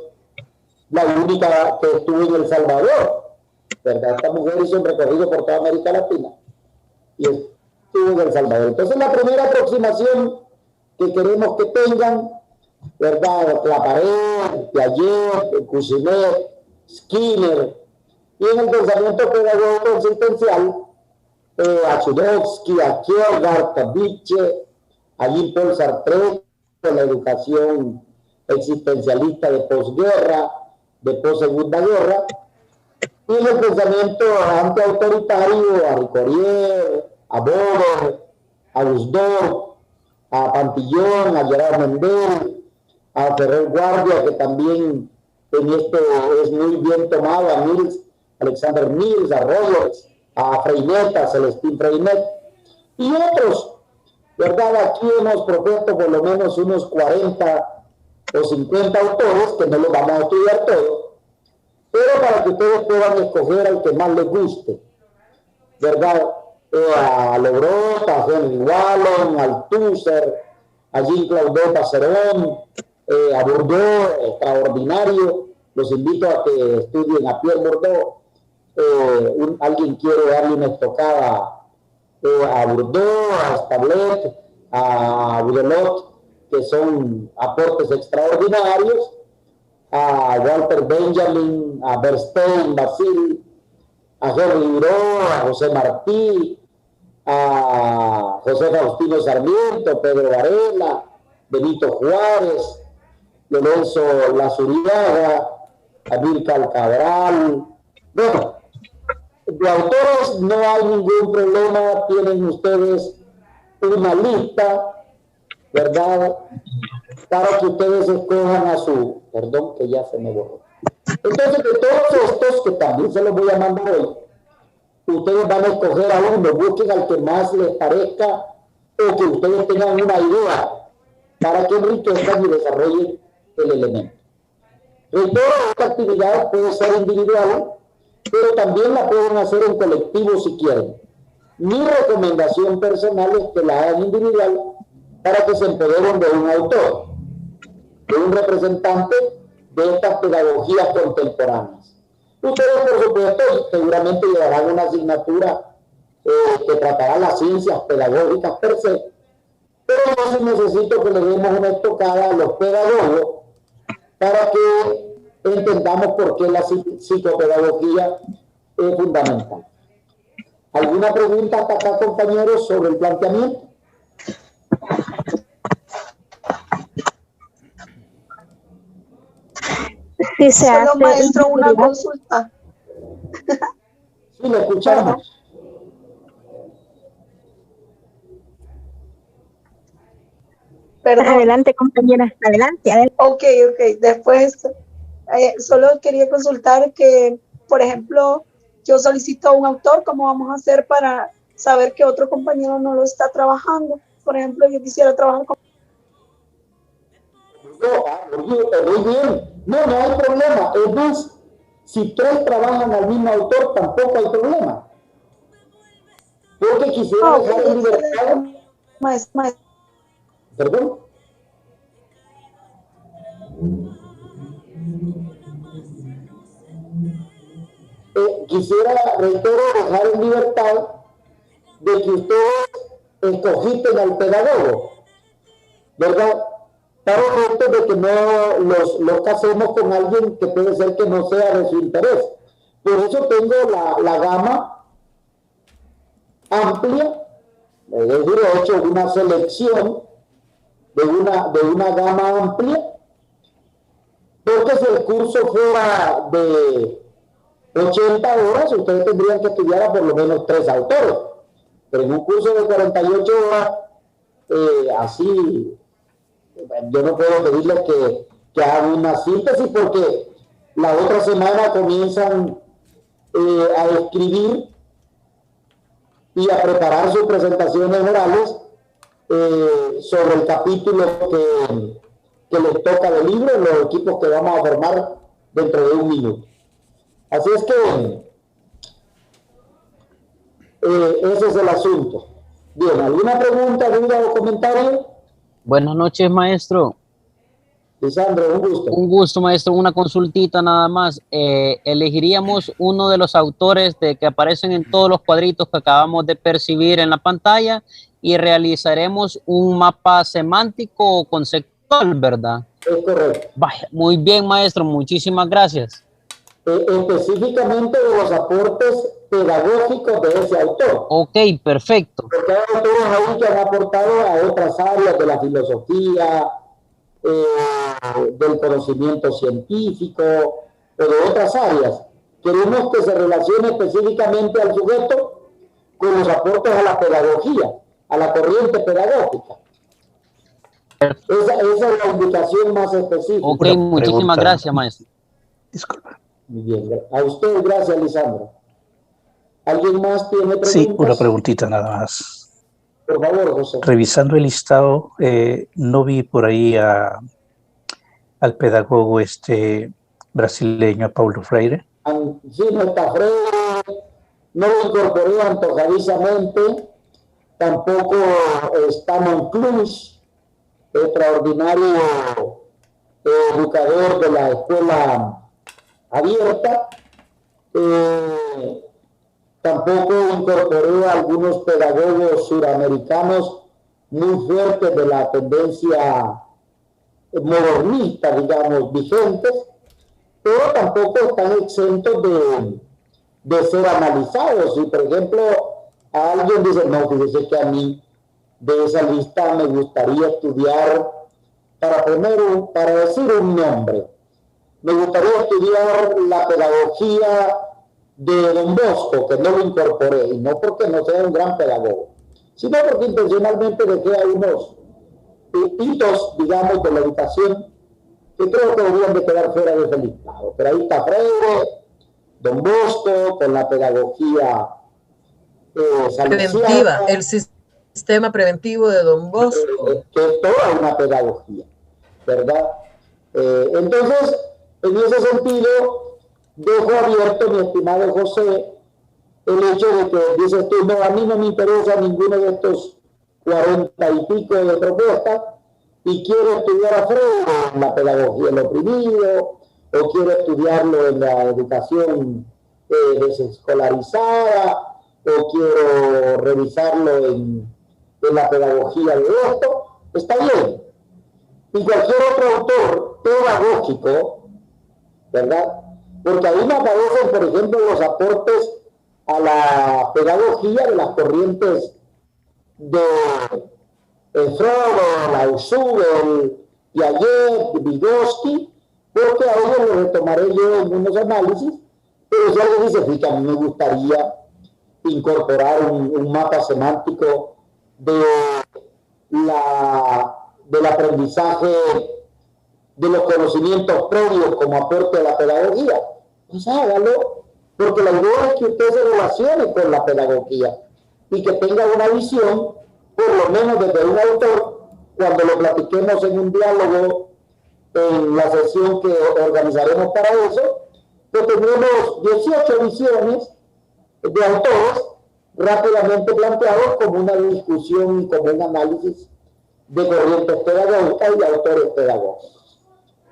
la única que estuvo en El Salvador, ¿verdad? Esta mujer hizo un recorrido por toda América Latina y estuvo en El Salvador. Entonces la primera aproximación que queremos que tengan, ¿verdad?, Claparé, Piaget, Cousinet, Skinner, y en el pensamiento pedagógico existencial, a Chudovsky, a Kierkegaard, a Nietzsche, a Jean-Paul Sartre, con la educación existencialista de posguerra, de post-segunda guerra, y en el pensamiento antiautoritario, a Ricoeur, a Bober, a Gusdorf, a Pantillon, a Gerard Mendel, a Ferrer Guardia, que también en esto es muy bien tomado, a Alexander Mills, a Roberts, a Freinet, a Celestín Freinet, y otros, ¿verdad? Aquí hemos propuesto por lo menos unos 40 o 50 autores, que no los vamos a estudiar todos, pero para que ustedes puedan escoger al que más les guste, ¿verdad? A Lebrot, a Henry Wallon, a Althusser, a Jean-Claude Passeron, a Bourdieu, extraordinario. Los invito a que estudien a Pierre Bourdieu. Alguien quiere darle una estocada a Bourdieu, a Stablet, a Boudelot, que son aportes extraordinarios, a Walter Benjamin, a Bernstein, Basile, a Henry Miró, a José Martí, a José Faustino Sarmiento, Pedro Varela, Benito Juárez, Lorenzo Lazuriaga, Amílcar Cabral. Bueno, de autores no hay ningún problema, tienen ustedes una lista, ¿verdad? Para que ustedes escojan a su, perdón que ya se me borró. Entonces, de todos estos, que también se los voy a mandar hoy, ustedes van a escoger a uno, busquen al que más les parezca o que ustedes tengan una idea para que enriquezcan y desarrollen el elemento. Reitero, esta actividad puede ser individual, pero también la pueden hacer en colectivo si quieren. Mi recomendación personal es que la hagan individual para que se empoderen de un autor, de un representante de estas pedagogías contemporáneas. Ustedes, por supuesto, seguramente llevarán una asignatura que tratará las ciencias pedagógicas per se, pero yo sí necesito que le demos una estocada a los pedagogos para que entendamos por qué la psicopedagogía es fundamental. ¿Alguna pregunta hasta acá, compañeros, sobre el planteamiento? Sí, se Solo, hace maestro, una individual. consulta. Sí, lo escuchamos. Perdón. Adelante, compañera, adelante, adelante. Ok. Después, solo quería consultar que, por ejemplo, yo solicito a un autor, ¿cómo vamos a hacer para saber que otro compañero no lo está trabajando? Por ejemplo, yo quisiera trabajar con... Muy bien. No hay problema. Es más, si tres trabajan al mismo autor, tampoco hay problema. Porque quisiera dejar en libertad... Maestro. ¿Perdón? Quisiera, reitero, dejar en libertad de que ustedes escogiten al pedagogo, ¿verdad? Para efecto de que no los casemos con alguien que puede ser que no sea de su interés. Por eso tengo la gama amplia, es decir, he hecho una selección de una gama amplia, porque si el curso fuera de 80 horas, ustedes tendrían que estudiar a por lo menos 3 autores, pero en un curso de 48 horas, así, yo no puedo pedirles que hagan una síntesis, porque la otra semana comienzan a escribir y a preparar sus presentaciones orales sobre el capítulo que les toca del libro, los equipos que vamos a formar dentro de un minuto. Así es que ese es el asunto. Bien, ¿alguna pregunta, duda o comentario? Buenas noches, maestro. Lisandro, un gusto. Un gusto, maestro. Una consultita nada más. Elegiríamos uno de los autores que aparecen en todos los cuadritos que acabamos de percibir en la pantalla y realizaremos un mapa semántico o conceptual, ¿verdad? Es correcto. Vaya, muy bien, maestro. Muchísimas gracias. Específicamente de los aportes pedagógicos de ese autor. Ok, perfecto. Porque hay autores ahí que han aportado a otras áreas de la filosofía, del conocimiento científico o de otras áreas. Queremos que se relacione específicamente al sujeto con los aportes a la pedagogía, a la corriente pedagógica. Esa es la indicación más específica. Ok, muchísimas gracias, maestro. Disculpa. Muy bien, a usted gracias, Lisandro. ¿Alguien más tiene preguntas? Sí, una preguntita nada más. Por favor, José. Revisando el listado, no vi por ahí al pedagogo brasileño, a Paulo Freire. Sí, no está Freire, no lo incorporé antojadizamente, tampoco está Monclús, extraordinario educador de la escuela abierta. Tampoco incorporé a algunos pedagogos suramericanos muy fuertes de la tendencia modernista, digamos, vigentes, pero tampoco están exentos de ser analizados. Si, por ejemplo, a alguien dice, no, fíjese que a mí de esa lista me gustaría estudiar, para decir un nombre, me gustaría estudiar la pedagogía de Don Bosco, que no lo incorporé, y no porque no sea un gran pedagogo, sino porque intencionalmente dejé a unos hitos, digamos, de la educación que creo que deberían de quedar fuera de ese listado. Pero ahí está Freire, Don Bosco, con la pedagogía preventiva, el sistema preventivo de Don Bosco. Que es toda una pedagogía, ¿verdad? Entonces, en ese sentido, dejo abierto, mi estimado José, el hecho de que dices tú, no, a mí no me interesa ninguno de estos 40 y pico de propuestas y quiero estudiar a Freire en la pedagogía del oprimido, o quiero estudiarlo en la educación desescolarizada, o quiero revisarlo en la pedagogía de esto, está bien. Y cualquier otro autor pedagógico, ¿verdad? Porque ahí me aparecen, por ejemplo, los aportes a la pedagogía de las corrientes de Freud, Lausube, Piaget, Vygotsky, porque a ellos lo retomaré yo en unos análisis, pero si alguien dice, fíjate, a mí me gustaría incorporar un mapa semántico del aprendizaje de los conocimientos previos como aporte a la pedagogía, pues hágalo, porque la idea es que usted se relacione con la pedagogía y que tenga una visión, por lo menos desde un autor, cuando lo platiquemos en un diálogo, en la sesión que organizaremos para eso, que tendremos 18 visiones de autores rápidamente planteados como una discusión y como un análisis de corrientes pedagógicas y autores pedagógicos.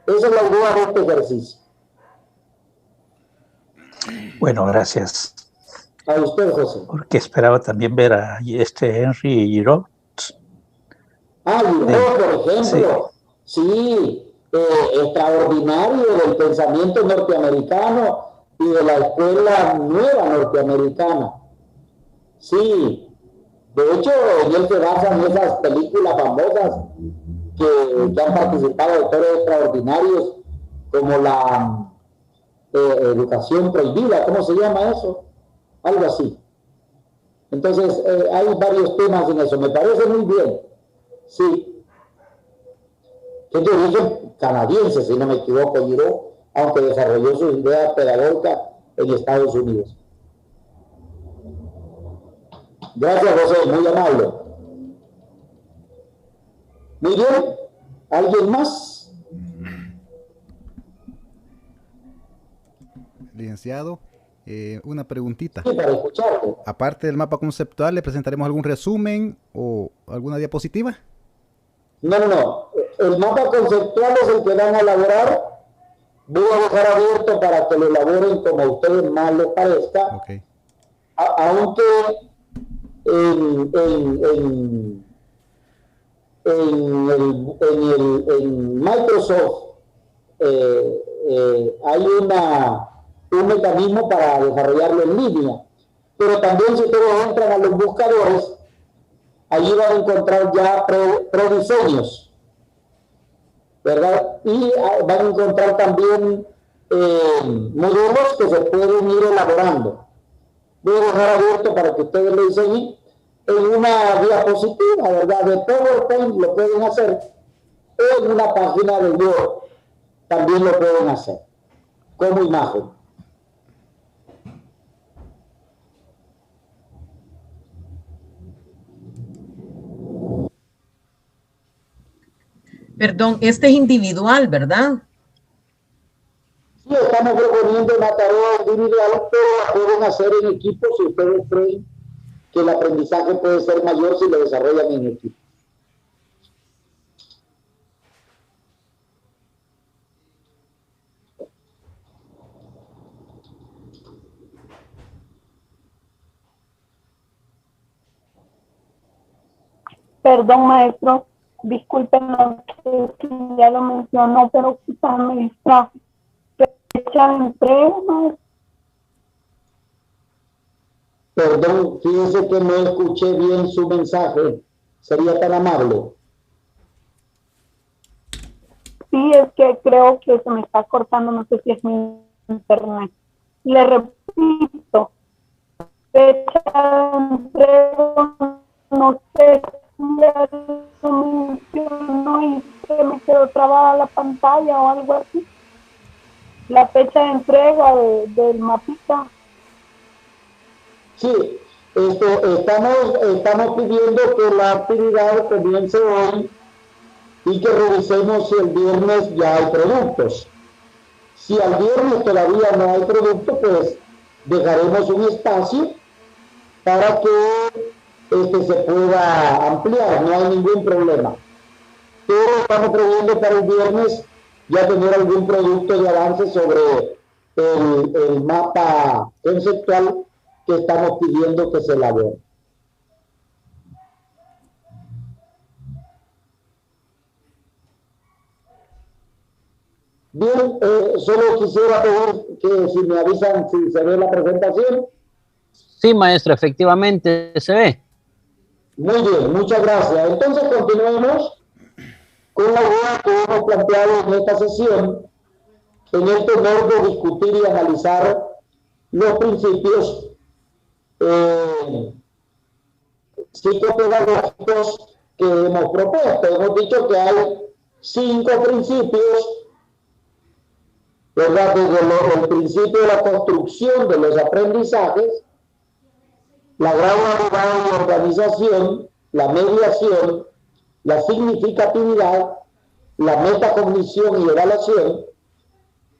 Esa es la idea de este ejercicio. Bueno, gracias. A usted, José. Porque esperaba también ver a Henry Giraud. Giraud, por ejemplo. Sí, extraordinario del pensamiento norteamericano y de la escuela nueva norteamericana. Sí, de hecho, en él se basan esas películas famosas que han participado autores extraordinarios, como la educación prohibida, ¿cómo se llama eso? Algo así. Entonces, hay varios temas en eso, me parece muy bien. Sí. Es de origen canadiense, si no me equivoco, Giraud, aunque desarrolló su idea pedagógica en Estados Unidos. Gracias, José, muy amable. Muy bien, ¿alguien más? Licenciado, una preguntita. Sí, para escucharlo. Aparte del mapa conceptual, ¿le presentaremos algún resumen o alguna diapositiva? No. El mapa conceptual es el que van a elaborar. Voy a dejar abierto para que lo elaboren como a ustedes más les parezca. Okay. Aunque en Microsoft hay un mecanismo para desarrollarlo en línea, pero también si ustedes entran a los buscadores, allí van a encontrar ya prediseños, ¿verdad? Y van a encontrar también modelos que se pueden ir elaborando. Voy a dejar abierto para que ustedes lo diseñen en una diapositiva, ¿verdad? De PowerPoint lo pueden hacer, o en una página de Word también lo pueden hacer, como imagen. Perdón, este es individual, ¿verdad? Sí, estamos proponiendo una tarea individual, pero la pueden hacer en equipo si ustedes creen que el aprendizaje puede ser mayor si lo desarrollan en equipo. Perdón, maestro, disculpen, no sé si ya lo mencionó, pero quizás me distrajo. Fecha de entrega, maestro. Perdón, fíjese que no escuché bien su mensaje. ¿Sería tan amable? Sí, es que creo que se me está cortando, no sé si es mi internet. Le repito, fecha de entrega, no sé si ya lo mencionó y se me quedó trabada la pantalla o algo así. La fecha de entrega del mapita. Sí, estamos pidiendo que la actividad comience hoy y que revisemos si el viernes ya hay productos. Si al viernes todavía no hay producto, pues dejaremos un espacio para que se pueda ampliar, no hay ningún problema. Pero estamos previendo para el viernes ya tener algún producto de avance sobre el mapa conceptual que estamos pidiendo que se elabore. Bien, solo quisiera pedir que si me avisan si se ve la presentación. Sí, maestro, efectivamente se ve. Muy bien, muchas gracias. Entonces continuemos con la idea que hemos planteado en esta sesión, en el tenor de discutir y analizar los principios psicopedagógicos que hemos propuesto. Hemos dicho que hay 5 principios, ¿verdad? Desde el principio de la construcción de los aprendizajes, la gradualidad y organización, la mediación, la significatividad, la metacognición y evaluación,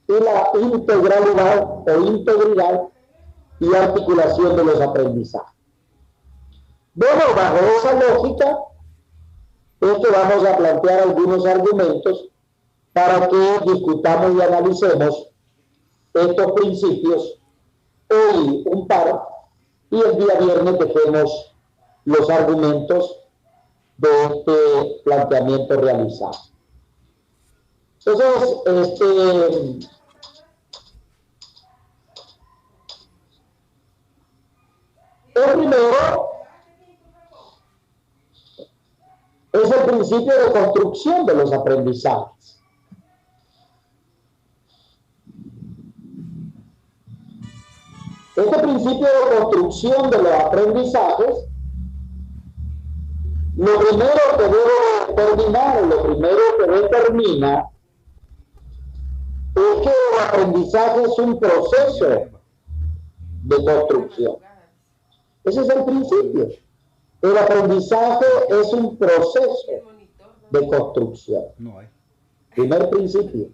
y la integralidad o integridad y articulación de los aprendizajes. Bueno, bajo esa lógica es que vamos a plantear algunos argumentos para que discutamos y analicemos estos principios, hoy un par, y el día viernes dejemos los argumentos de este planteamiento realizado. Entonces, el primero es el principio de construcción de los aprendizajes. Este principio de construcción de los aprendizajes, lo primero que debe determinar, lo primero que determina es que el aprendizaje es un proceso de construcción. Ese es el principio. El aprendizaje es un proceso de construcción. Primer principio.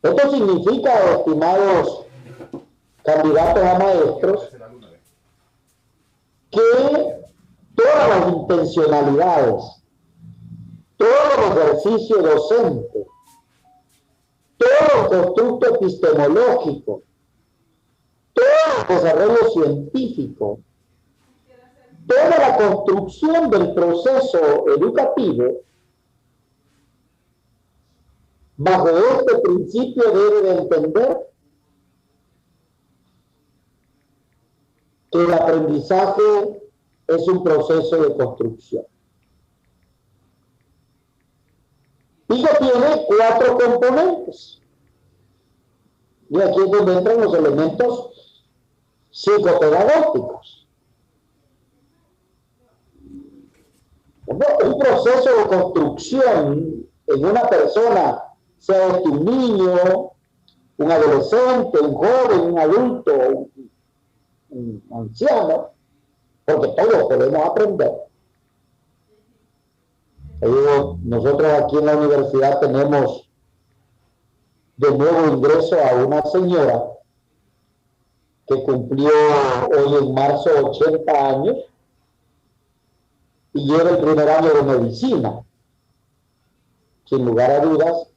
Esto significa, estimados candidatos a maestros, que todas las intencionalidades, todo el ejercicio docente, todo el constructo epistemológico, todo el desarrollo científico, toda la construcción del proceso educativo, bajo este principio debe de entender que el aprendizaje es un proceso de construcción. Y que tiene 4 componentes. Y aquí es donde entran los elementos psicopedagógicos. Un proceso de construcción en una persona, sea este un niño, un adolescente, un joven, un adulto, un anciano, porque todos podemos aprender. Nosotros aquí en la universidad tenemos de nuevo ingreso a una señora que cumplió hoy en marzo 80 años y lleva el primer año de medicina. Sin lugar a dudas,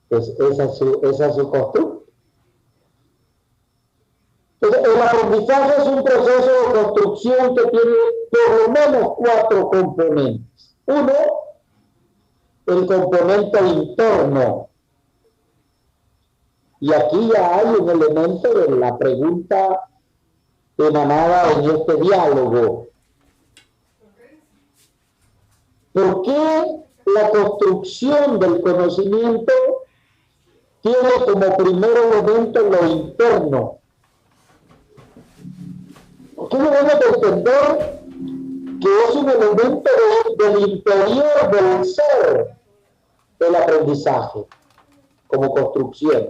pues esa es su construcción. Entonces, el aprendizaje aprendizaje es un proceso de construcción que tiene por lo menos 4 componentes. Uno, el componente interno. Y aquí ya hay un elemento de la pregunta emanada en este diálogo. ¿Por qué la construcción del conocimiento tiene como primer elemento lo interno? Porque debemos de entender que es un elemento del interior del ser el aprendizaje como construcción.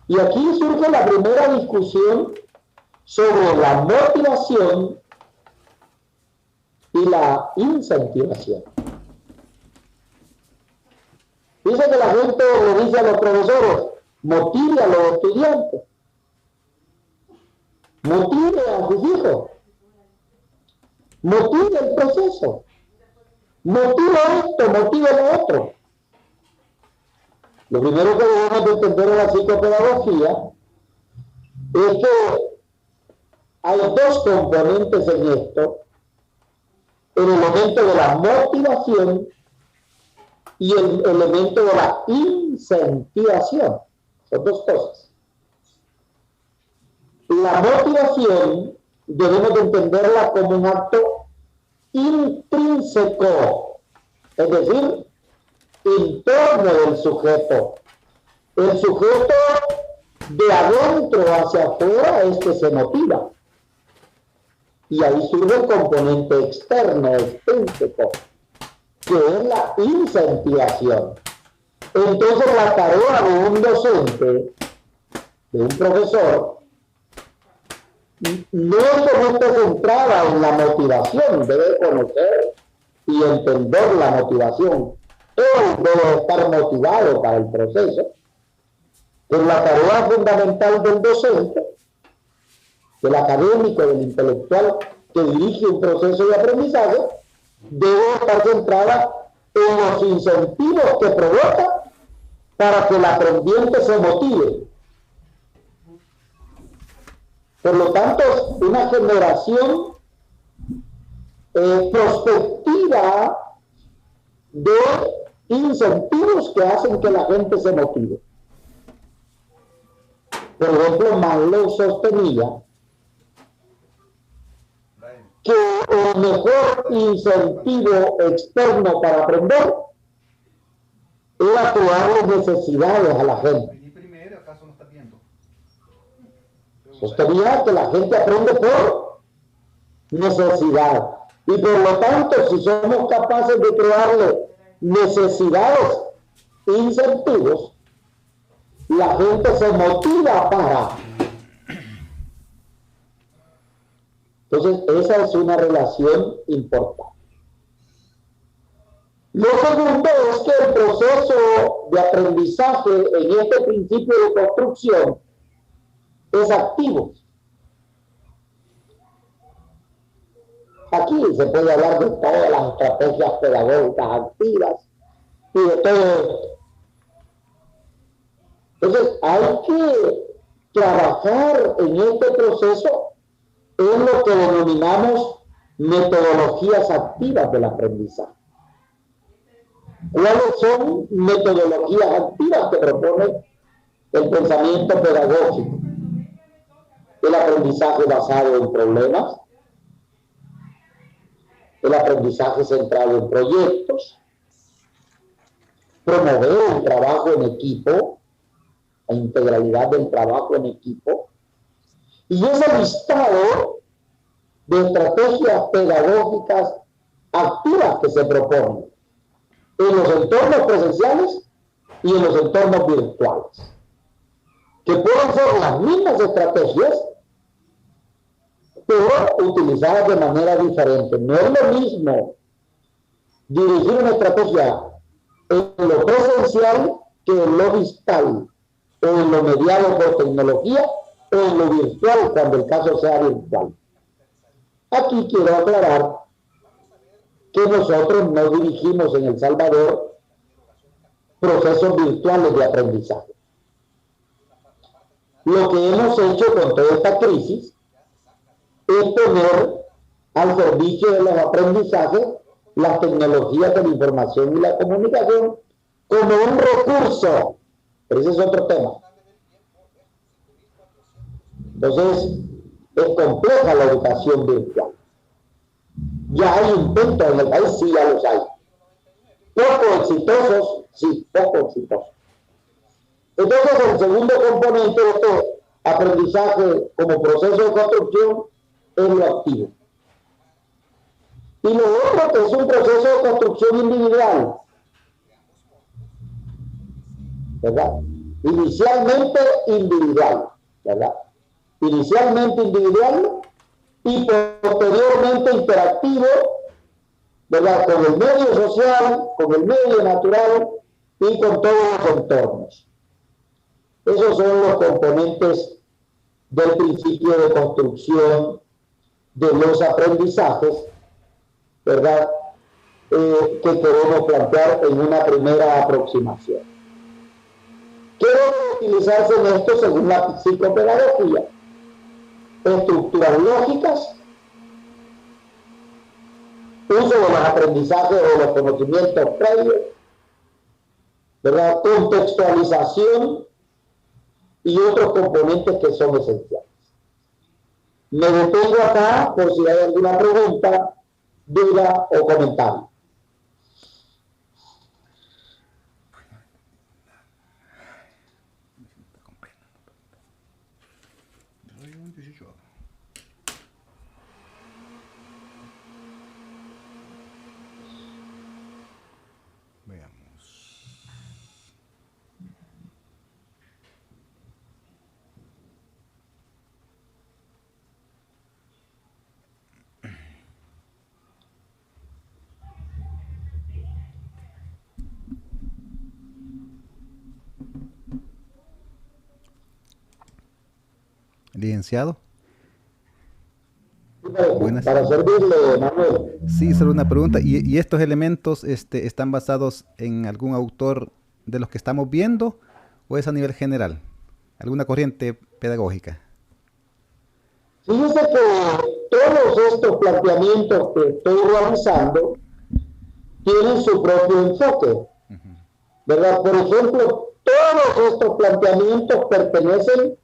Y aquí surge la primera discusión sobre la motivación y la incentivación. Dice que la gente le dice a los profesores, motive a los estudiantes, motive a sus hijos, motive el proceso, motive esto, motive lo otro. Lo primero que debemos de entender en la psicopedagogía es que hay 2 componentes en esto: el elemento de la motivación y el elemento de la incentivación. Son 2 cosas. La motivación debemos de entenderla como un acto intrínseco, es decir, interno del sujeto. El sujeto de adentro hacia afuera es que se motiva. Y ahí surge el componente externo, extrínseco, que es la incentivación. Entonces la tarea de un docente, de un profesor, no es que no esté centrada en la motivación, debe conocer y entender la motivación. Él debe estar motivado para el proceso. Es la tarea fundamental del docente, del académico, del intelectual que dirige un proceso de aprendizaje, debe estar centrada en los incentivos que provoca para que el aprendiente se motive. Por lo tanto, es una generación prospectiva de incentivos que hacen que la gente se motive. Por ejemplo, Maslow sostenía que el mejor incentivo externo para aprender era crear necesidades a la gente. Sostenía que la gente aprende por necesidad. Y por lo tanto, si somos capaces de crearle necesidades, incentivos, la gente se motiva para. Entonces, esa es una relación importante. Lo segundo es que el proceso de aprendizaje en este principio de construcción es activo. Aquí se puede hablar de todas las estrategias pedagógicas activas y de todo esto. Entonces, hay que trabajar en este proceso en lo que denominamos metodologías activas del aprendizaje. ¿Cuáles son metodologías activas que propone el pensamiento pedagógico? El aprendizaje basado en problemas, el aprendizaje centrado en proyectos, promover el trabajo en equipo, la integralidad del trabajo en equipo, y ese listado de estrategias pedagógicas activas que se proponen en los entornos presenciales y en los entornos virtuales, que pueden ser las mismas estrategias, pero utilizadas de manera diferente. No es lo mismo dirigir una estrategia en lo presencial que en lo digital, o en lo mediado por tecnología, o en lo virtual, cuando el caso sea virtual. Aquí quiero aclarar que nosotros no dirigimos en El Salvador procesos virtuales de aprendizaje. Lo que hemos hecho con toda esta crisis es poner al servicio de los aprendizajes las tecnologías de la información y la comunicación como un recurso. Pero ese es otro tema. Entonces, es compleja la educación virtual. Ya hay intentos en el país, sí, ya los hay. Poco exitosos, sí, poco exitosos. Entonces, el segundo componente de este aprendizaje como proceso de construcción es lo activo. Y lo otro que es un proceso de construcción individual, ¿verdad? Inicialmente individual, ¿verdad? Inicialmente individual y posteriormente interactivo, ¿verdad? Con el medio social, con el medio natural y con todos los entornos. Esos son los componentes del principio de construcción de los aprendizajes, ¿verdad? Que queremos plantear en una primera aproximación. ¿Qué debe utilizarse en esto según la psicopedagogía? Estructuras lógicas, uso de los aprendizajes o los conocimientos previos, ¿verdad? Contextualización y otros componentes que son esenciales. Me detengo acá por si hay alguna pregunta, duda o comentario. Licenciado. Buenas. Para servirle, Manuel. Sí, solo una pregunta. ¿Y estos elementos están basados en algún autor de los que estamos viendo o es a nivel general? ¿Alguna corriente pedagógica? Fíjese que todos estos planteamientos que estoy realizando tienen su propio enfoque, ¿verdad? Por ejemplo, todos estos planteamientos pertenecen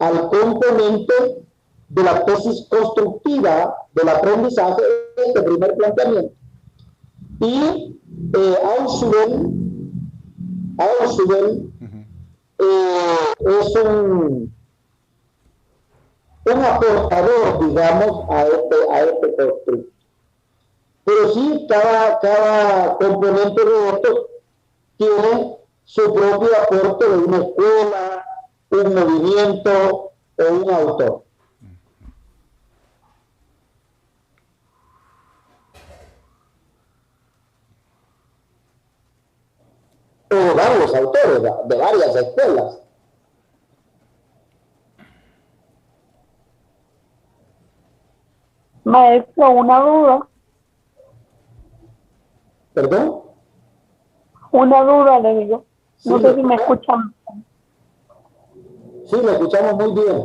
al componente de la tesis constructiva del aprendizaje, este primer planteamiento. Y Ausubel es un aportador, digamos, a este constructo. Pero sí, cada componente de esto tiene su propio aporte de una escuela, un movimiento o un autor. O de varios autores, de varias escuelas. Maestro, una duda. ¿Perdón? Una duda, le digo. No Sí, sé si me escuchan. Sí, lo escuchamos muy bien.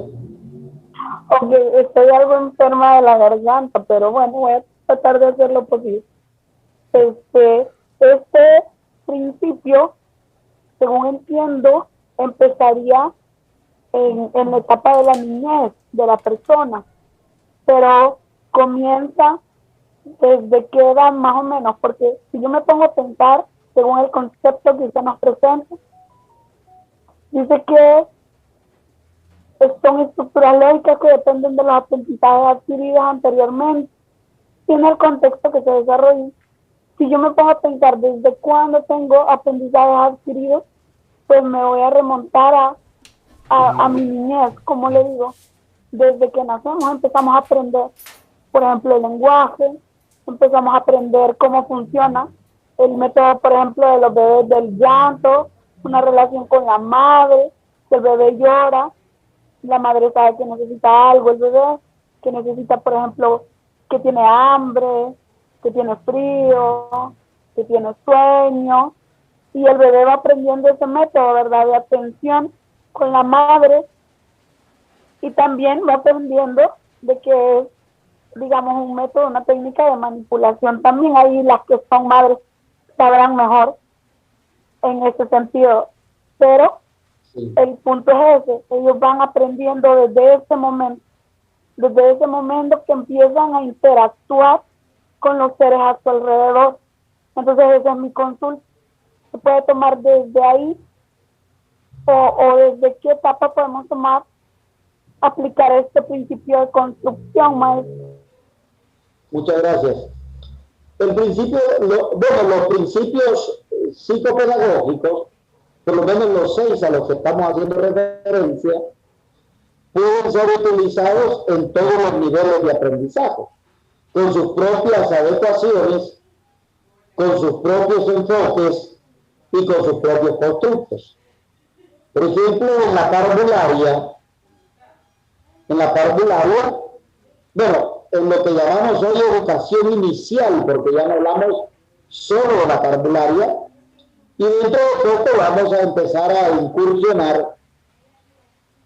Ok, estoy algo enferma de la garganta, pero bueno, voy a tratar de hacer lo posible. Este principio, según entiendo, empezaría en la etapa de la niñez de la persona, pero comienza desde qué edad más o menos, porque si yo me pongo a pensar, según el concepto que usted nos presenta, dice que son estructuras lógicas que dependen de los aprendizajes adquiridos anteriormente, tiene el contexto que se desarrolla. Si yo me pongo a pensar desde cuándo tengo aprendizajes adquiridos, pues me voy a remontar a mi niñez, como le digo. Desde que nacemos empezamos a aprender, por ejemplo, el lenguaje, empezamos a aprender cómo funciona el método, por ejemplo, de los bebés del llanto, una relación con la madre, que el bebé llora, la madre sabe que necesita algo, el bebé, que necesita, por ejemplo, que tiene hambre, que tiene frío, que tiene sueño, y el bebé va aprendiendo ese método, ¿verdad?, de atención con la madre y también va aprendiendo de que es, digamos, un método, una técnica de manipulación. También ahí las que son madres sabrán mejor en ese sentido, pero el punto es ese, ellos van aprendiendo desde ese momento que empiezan a interactuar con los seres a su alrededor. Entonces esa es mi consulta. Se puede tomar desde ahí o desde qué etapa podemos aplicar este principio de construcción, maestro. Muchas gracias. El principio, los principios psicopedagógicos, por lo menos los 6 a los que estamos haciendo referencia, pueden ser utilizados en todos los niveles de aprendizaje, con sus propias adecuaciones, con sus propios enfoques y con sus propios constructos. Por ejemplo, en la parvularia, bueno, en lo que llamamos hoy educación inicial, porque ya no hablamos solo de la parvularia, y dentro de poco vamos a empezar a incursionar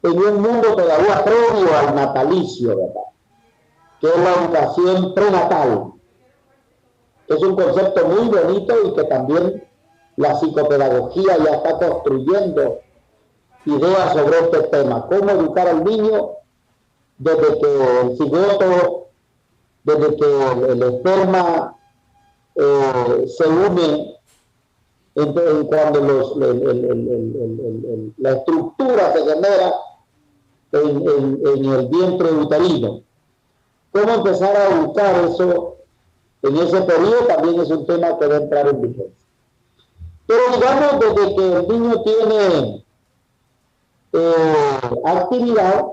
en un mundo todavía previo al natalicio, ¿verdad? Que es la educación prenatal. Es un concepto muy bonito y que también la psicopedagogía ya está construyendo ideas sobre este tema. Cómo educar al niño desde que el cigoto, desde que el esperma se une, cuando la estructura se genera en el vientre uterino. Cómo empezar a educar eso en ese periodo también es un tema que debe entrar en vigencia. Pero digamos, desde que el niño tiene actividad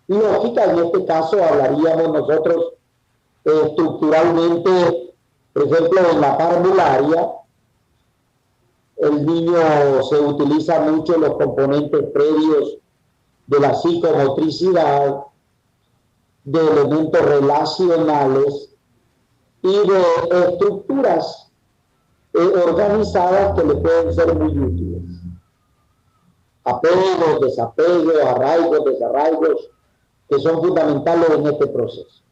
lógica, en este caso hablaríamos nosotros estructuralmente, por ejemplo, en la parvularia, el niño se utiliza mucho los componentes previos de la psicomotricidad, de elementos relacionales y de estructuras organizadas que le pueden ser muy útiles. Apegos, desapegos, arraigos, desarraigos, que son fundamentales en este proceso.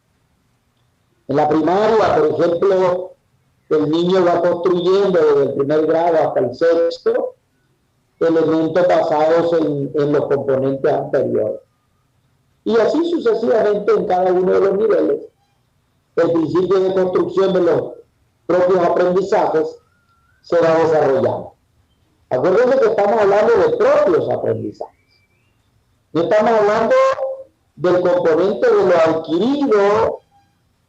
En la primaria, por ejemplo, el niño va construyendo desde el primer grado hasta el sexto elementos basados en los componentes anteriores. Y así sucesivamente en cada uno de los niveles, el principio de construcción de los propios aprendizajes se va desarrollando. Acuérdense que estamos hablando de propios aprendizajes. No estamos hablando del componente de lo adquirido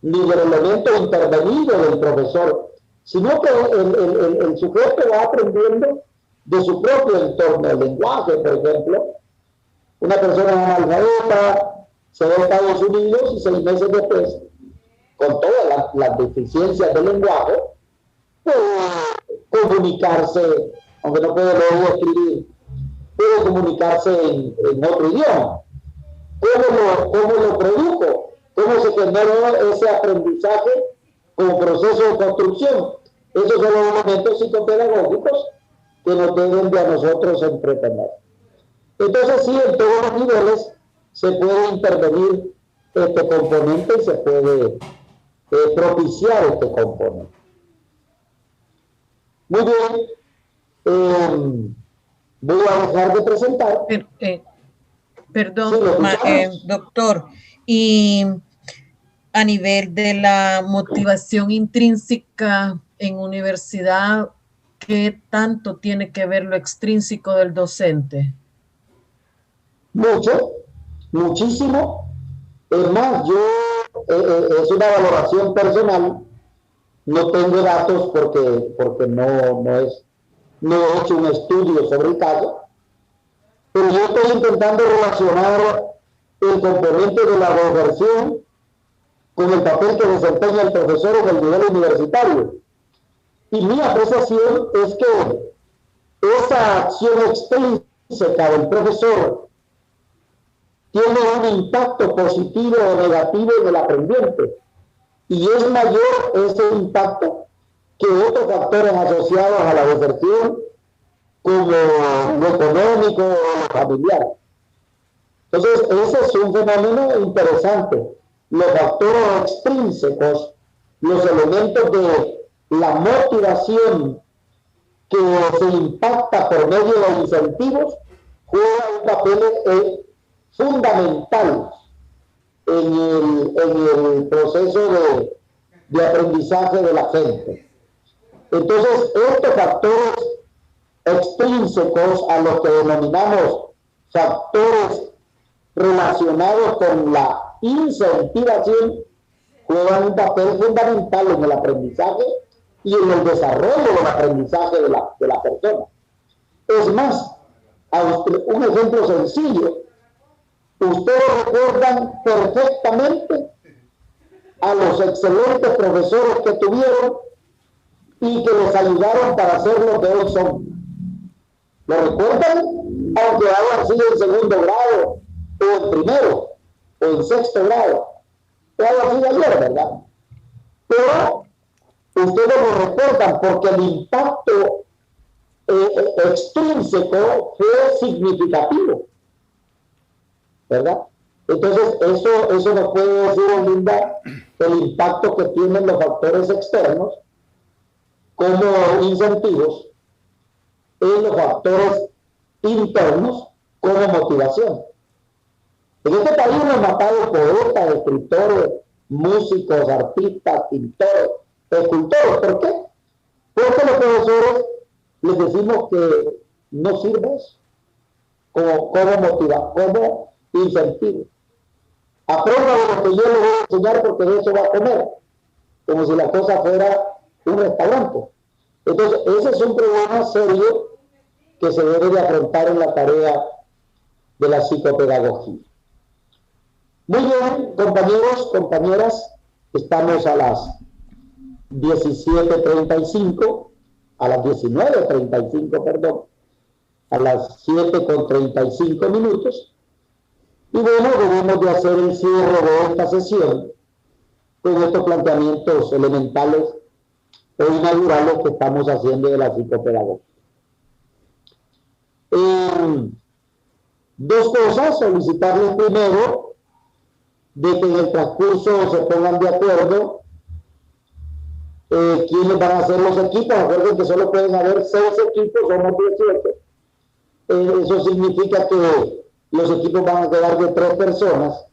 ni del elemento intervenido del profesor, sino que el sujeto va aprendiendo de su propio entorno, el lenguaje, por ejemplo. Una persona analfabeta se va a Estados Unidos y 6 meses después, con todas las deficiencias del lenguaje, puede comunicarse, aunque no puede leer o escribir, puede comunicarse en otro idioma. ¿Cómo lo produjo? ¿Cómo se generó ese aprendizaje como proceso de construcción? Esos son los elementos psicopedagógicos que nos deben de a nosotros entretener. Entonces sí, en todos los niveles se puede intervenir este componente y se puede propiciar este componente. Muy bien. Voy a dejar de presentar. Perdón, doctor. Y a nivel de la motivación intrínseca en universidad, ¿qué tanto tiene que ver lo extrínseco del docente? Mucho, muchísimo. Es más, es una valoración personal. No tengo datos porque no he hecho un estudio sobre el caso, pero yo estoy intentando relacionar el componente de la reversión con el papel que desempeña el profesor en el nivel universitario. Y mi apreciación es que esa acción extrínseca del profesor tiene un impacto positivo o negativo en el aprendiente, y es mayor ese impacto que otros factores asociados a la deserción, como lo económico o lo familiar. Entonces, ese es un fenómeno interesante. Los factores extrínsecos, los elementos de la motivación que se impacta por medio de incentivos, juegan un papel fundamental en el proceso de aprendizaje de la gente. Entonces, estos factores extrínsecos, a los que denominamos factores relacionados con la incentivación, juegan un papel fundamental en el aprendizaje y en el desarrollo del aprendizaje de la persona. Es más, un ejemplo sencillo, ustedes recuerdan perfectamente a los excelentes profesores que tuvieron y que les ayudaron para ser lo que hoy son. ¿Lo recuerdan? Aunque hayan sido en segundo grado, o en primero, o en sexto grado, o hayan sido ayer, ¿verdad? Pero ustedes lo recuerdan porque el impacto extrínseco fue significativo, ¿verdad? Entonces, eso nos puede decir, Linda, el impacto que tienen los factores externos como incentivos en los factores internos como motivación. En este país hemos matado poetas, escritores, músicos, artistas, pintores, escultores. ¿Por qué? Porque los profesores les decimos que no sirve eso como motivar, como incentivo. Aprenda de lo que yo les voy a enseñar porque de eso va a comer, como si la cosa fuera un restaurante. Entonces, ese es un problema serio que se debe de afrontar en la tarea de la psicopedagogía. Muy bien, compañeros, compañeras, estamos a las 17:35, a las 19:35, perdón, a las 7:35. Y bueno, debemos de hacer el cierre de esta sesión con estos planteamientos elementales o inaugurales que estamos haciendo de la psicopedagogía. Dos cosas, solicitarles primero de que en el transcurso se pongan de acuerdo quiénes van a ser los equipos. Recuerden que solo pueden haber 6 equipos, somos 18. Eso significa que los equipos van a quedar de 3 personas.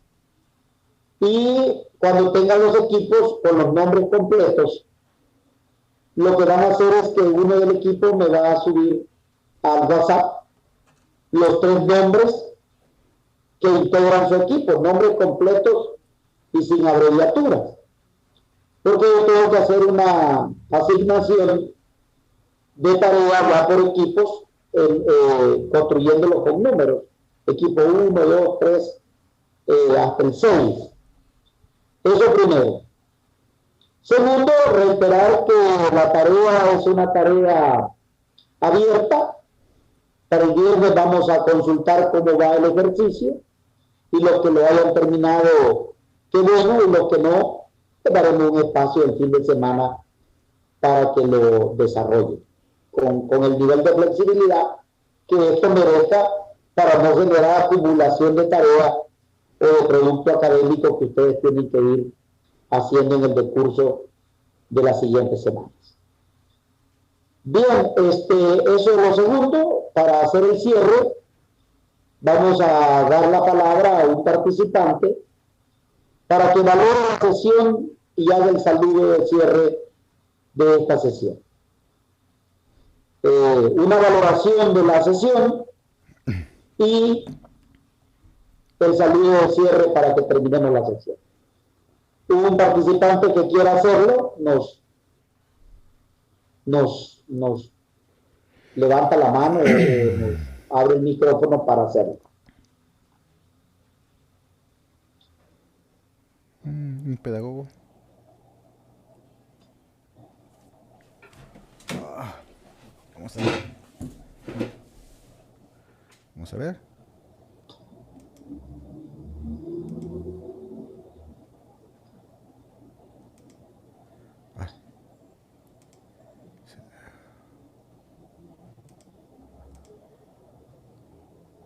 Y cuando tengan los equipos con los nombres completos, lo que van a hacer es que uno del equipo me va a subir al WhatsApp los 3 nombres que integran su equipo, nombres completos y sin abreviaturas. Porque yo tengo que hacer una asignación de tareas ya por equipos, construyéndolos con números. Equipo 1, 2, 3, hasta el 6. Eso primero. Segundo, reiterar que la tarea es una tarea abierta. Para el viernes vamos a consultar cómo va el ejercicio y los que lo hayan terminado, qué bueno, y los que no, daremos un espacio el fin de semana para que lo desarrollen con el nivel de flexibilidad que esto merezca para no generar acumulación de tareas o de producto académico que ustedes tienen que ir haciendo en el decurso de las siguientes semanas. Bien, eso es lo segundo. Para hacer el cierre, vamos a dar la palabra a un participante para que valore la sesión y haga el saludo de cierre de esta sesión. Una valoración de la sesión y el saludo de cierre para que terminemos la sesión. Un participante que quiera hacerlo nos levanta la mano, nos abre el micrófono para hacerlo. Un pedagogo. Vamos a ver. Vamos a ver.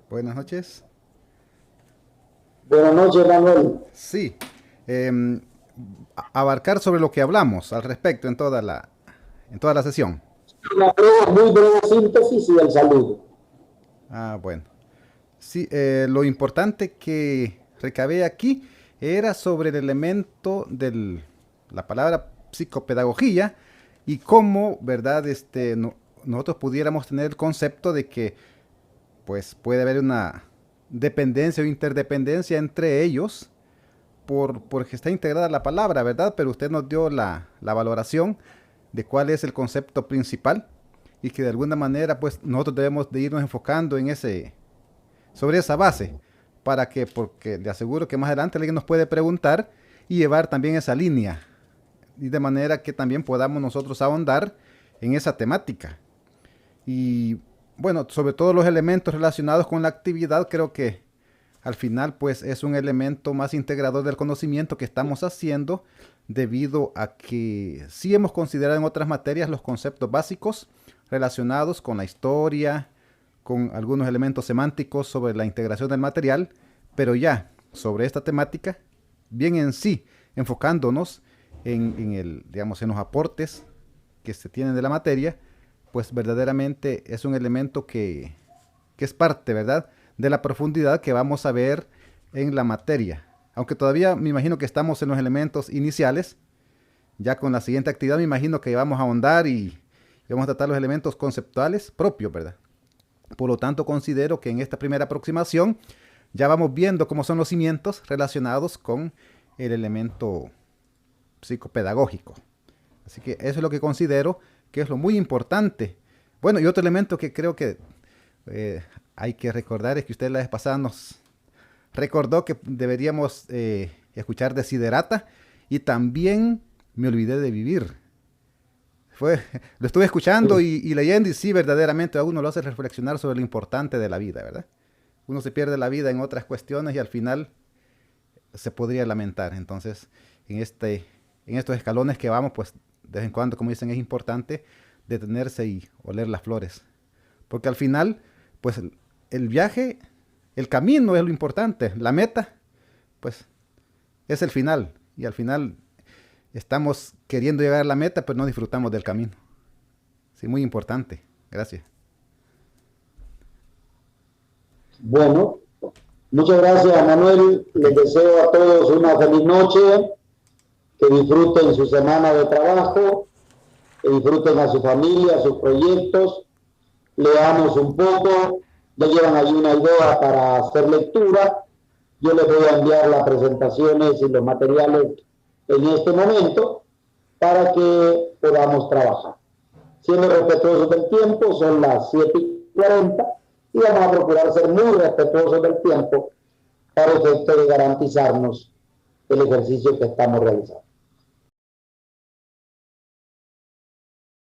Buenas noches. Buenas noches, Manuel. Sí, abarcar sobre lo que hablamos al respecto en toda la sesión. Una muy breve síntesis y el saludo. Ah, bueno. Sí, lo importante que recabé aquí era sobre el elemento de la palabra psicopedagogía y cómo, ¿verdad? Nosotros pudiéramos tener el concepto de que pues puede haber una dependencia o interdependencia entre ellos porque está integrada la palabra, ¿verdad? Pero usted nos dio la valoración de cuál es el concepto principal y que de alguna manera pues nosotros debemos de irnos enfocando sobre esa base porque le aseguro que más adelante alguien nos puede preguntar y llevar también esa línea y de manera que también podamos nosotros ahondar en esa temática. Y bueno, sobre todo los elementos relacionados con la actividad, creo que al final pues es un elemento más integrador del conocimiento que estamos haciendo, debido a que sí hemos considerado en otras materias los conceptos básicos relacionados con la historia, con algunos elementos semánticos sobre la integración del material, pero ya sobre esta temática, bien en sí, enfocándonos en los aportes que se tienen de la materia, pues verdaderamente es un elemento que es parte, ¿verdad?, de la profundidad que vamos a ver en la materia. Aunque todavía me imagino que estamos en los elementos iniciales, ya con la siguiente actividad me imagino que vamos a ahondar y vamos a tratar los elementos conceptuales propios, ¿verdad? Por lo tanto, considero que en esta primera aproximación ya vamos viendo cómo son los cimientos relacionados con el elemento psicopedagógico. Así que eso es lo que considero que es lo muy importante. Bueno, y otro elemento que creo que hay que recordar es que usted la vez pasada nos recordó que deberíamos escuchar Desiderata, y también me olvidé de vivir. Lo estuve escuchando y leyendo, y sí, verdaderamente a uno lo hace reflexionar sobre lo importante de la vida, ¿verdad? Uno se pierde la vida en otras cuestiones y al final se podría lamentar. Entonces, en estos escalones que vamos, pues de vez en cuando, como dicen, es importante detenerse y oler las flores. Porque al final, pues el viaje, el camino es lo importante. La meta, pues, es el final. Y al final estamos queriendo llegar a la meta, pero no disfrutamos del camino. Sí, muy importante. Gracias. Bueno, muchas gracias, Manuel. Les deseo a todos una feliz noche, que disfruten su semana de trabajo, que disfruten a su familia, a sus proyectos. Leamos un poco, ya llevan ahí una idea para hacer lectura. Yo les voy a enviar las presentaciones y los materiales en este momento para que podamos trabajar. Siendo respetuosos del tiempo, son las 7:40 y vamos a procurar ser muy respetuosos del tiempo para efecto de garantizarnos el ejercicio que estamos realizando.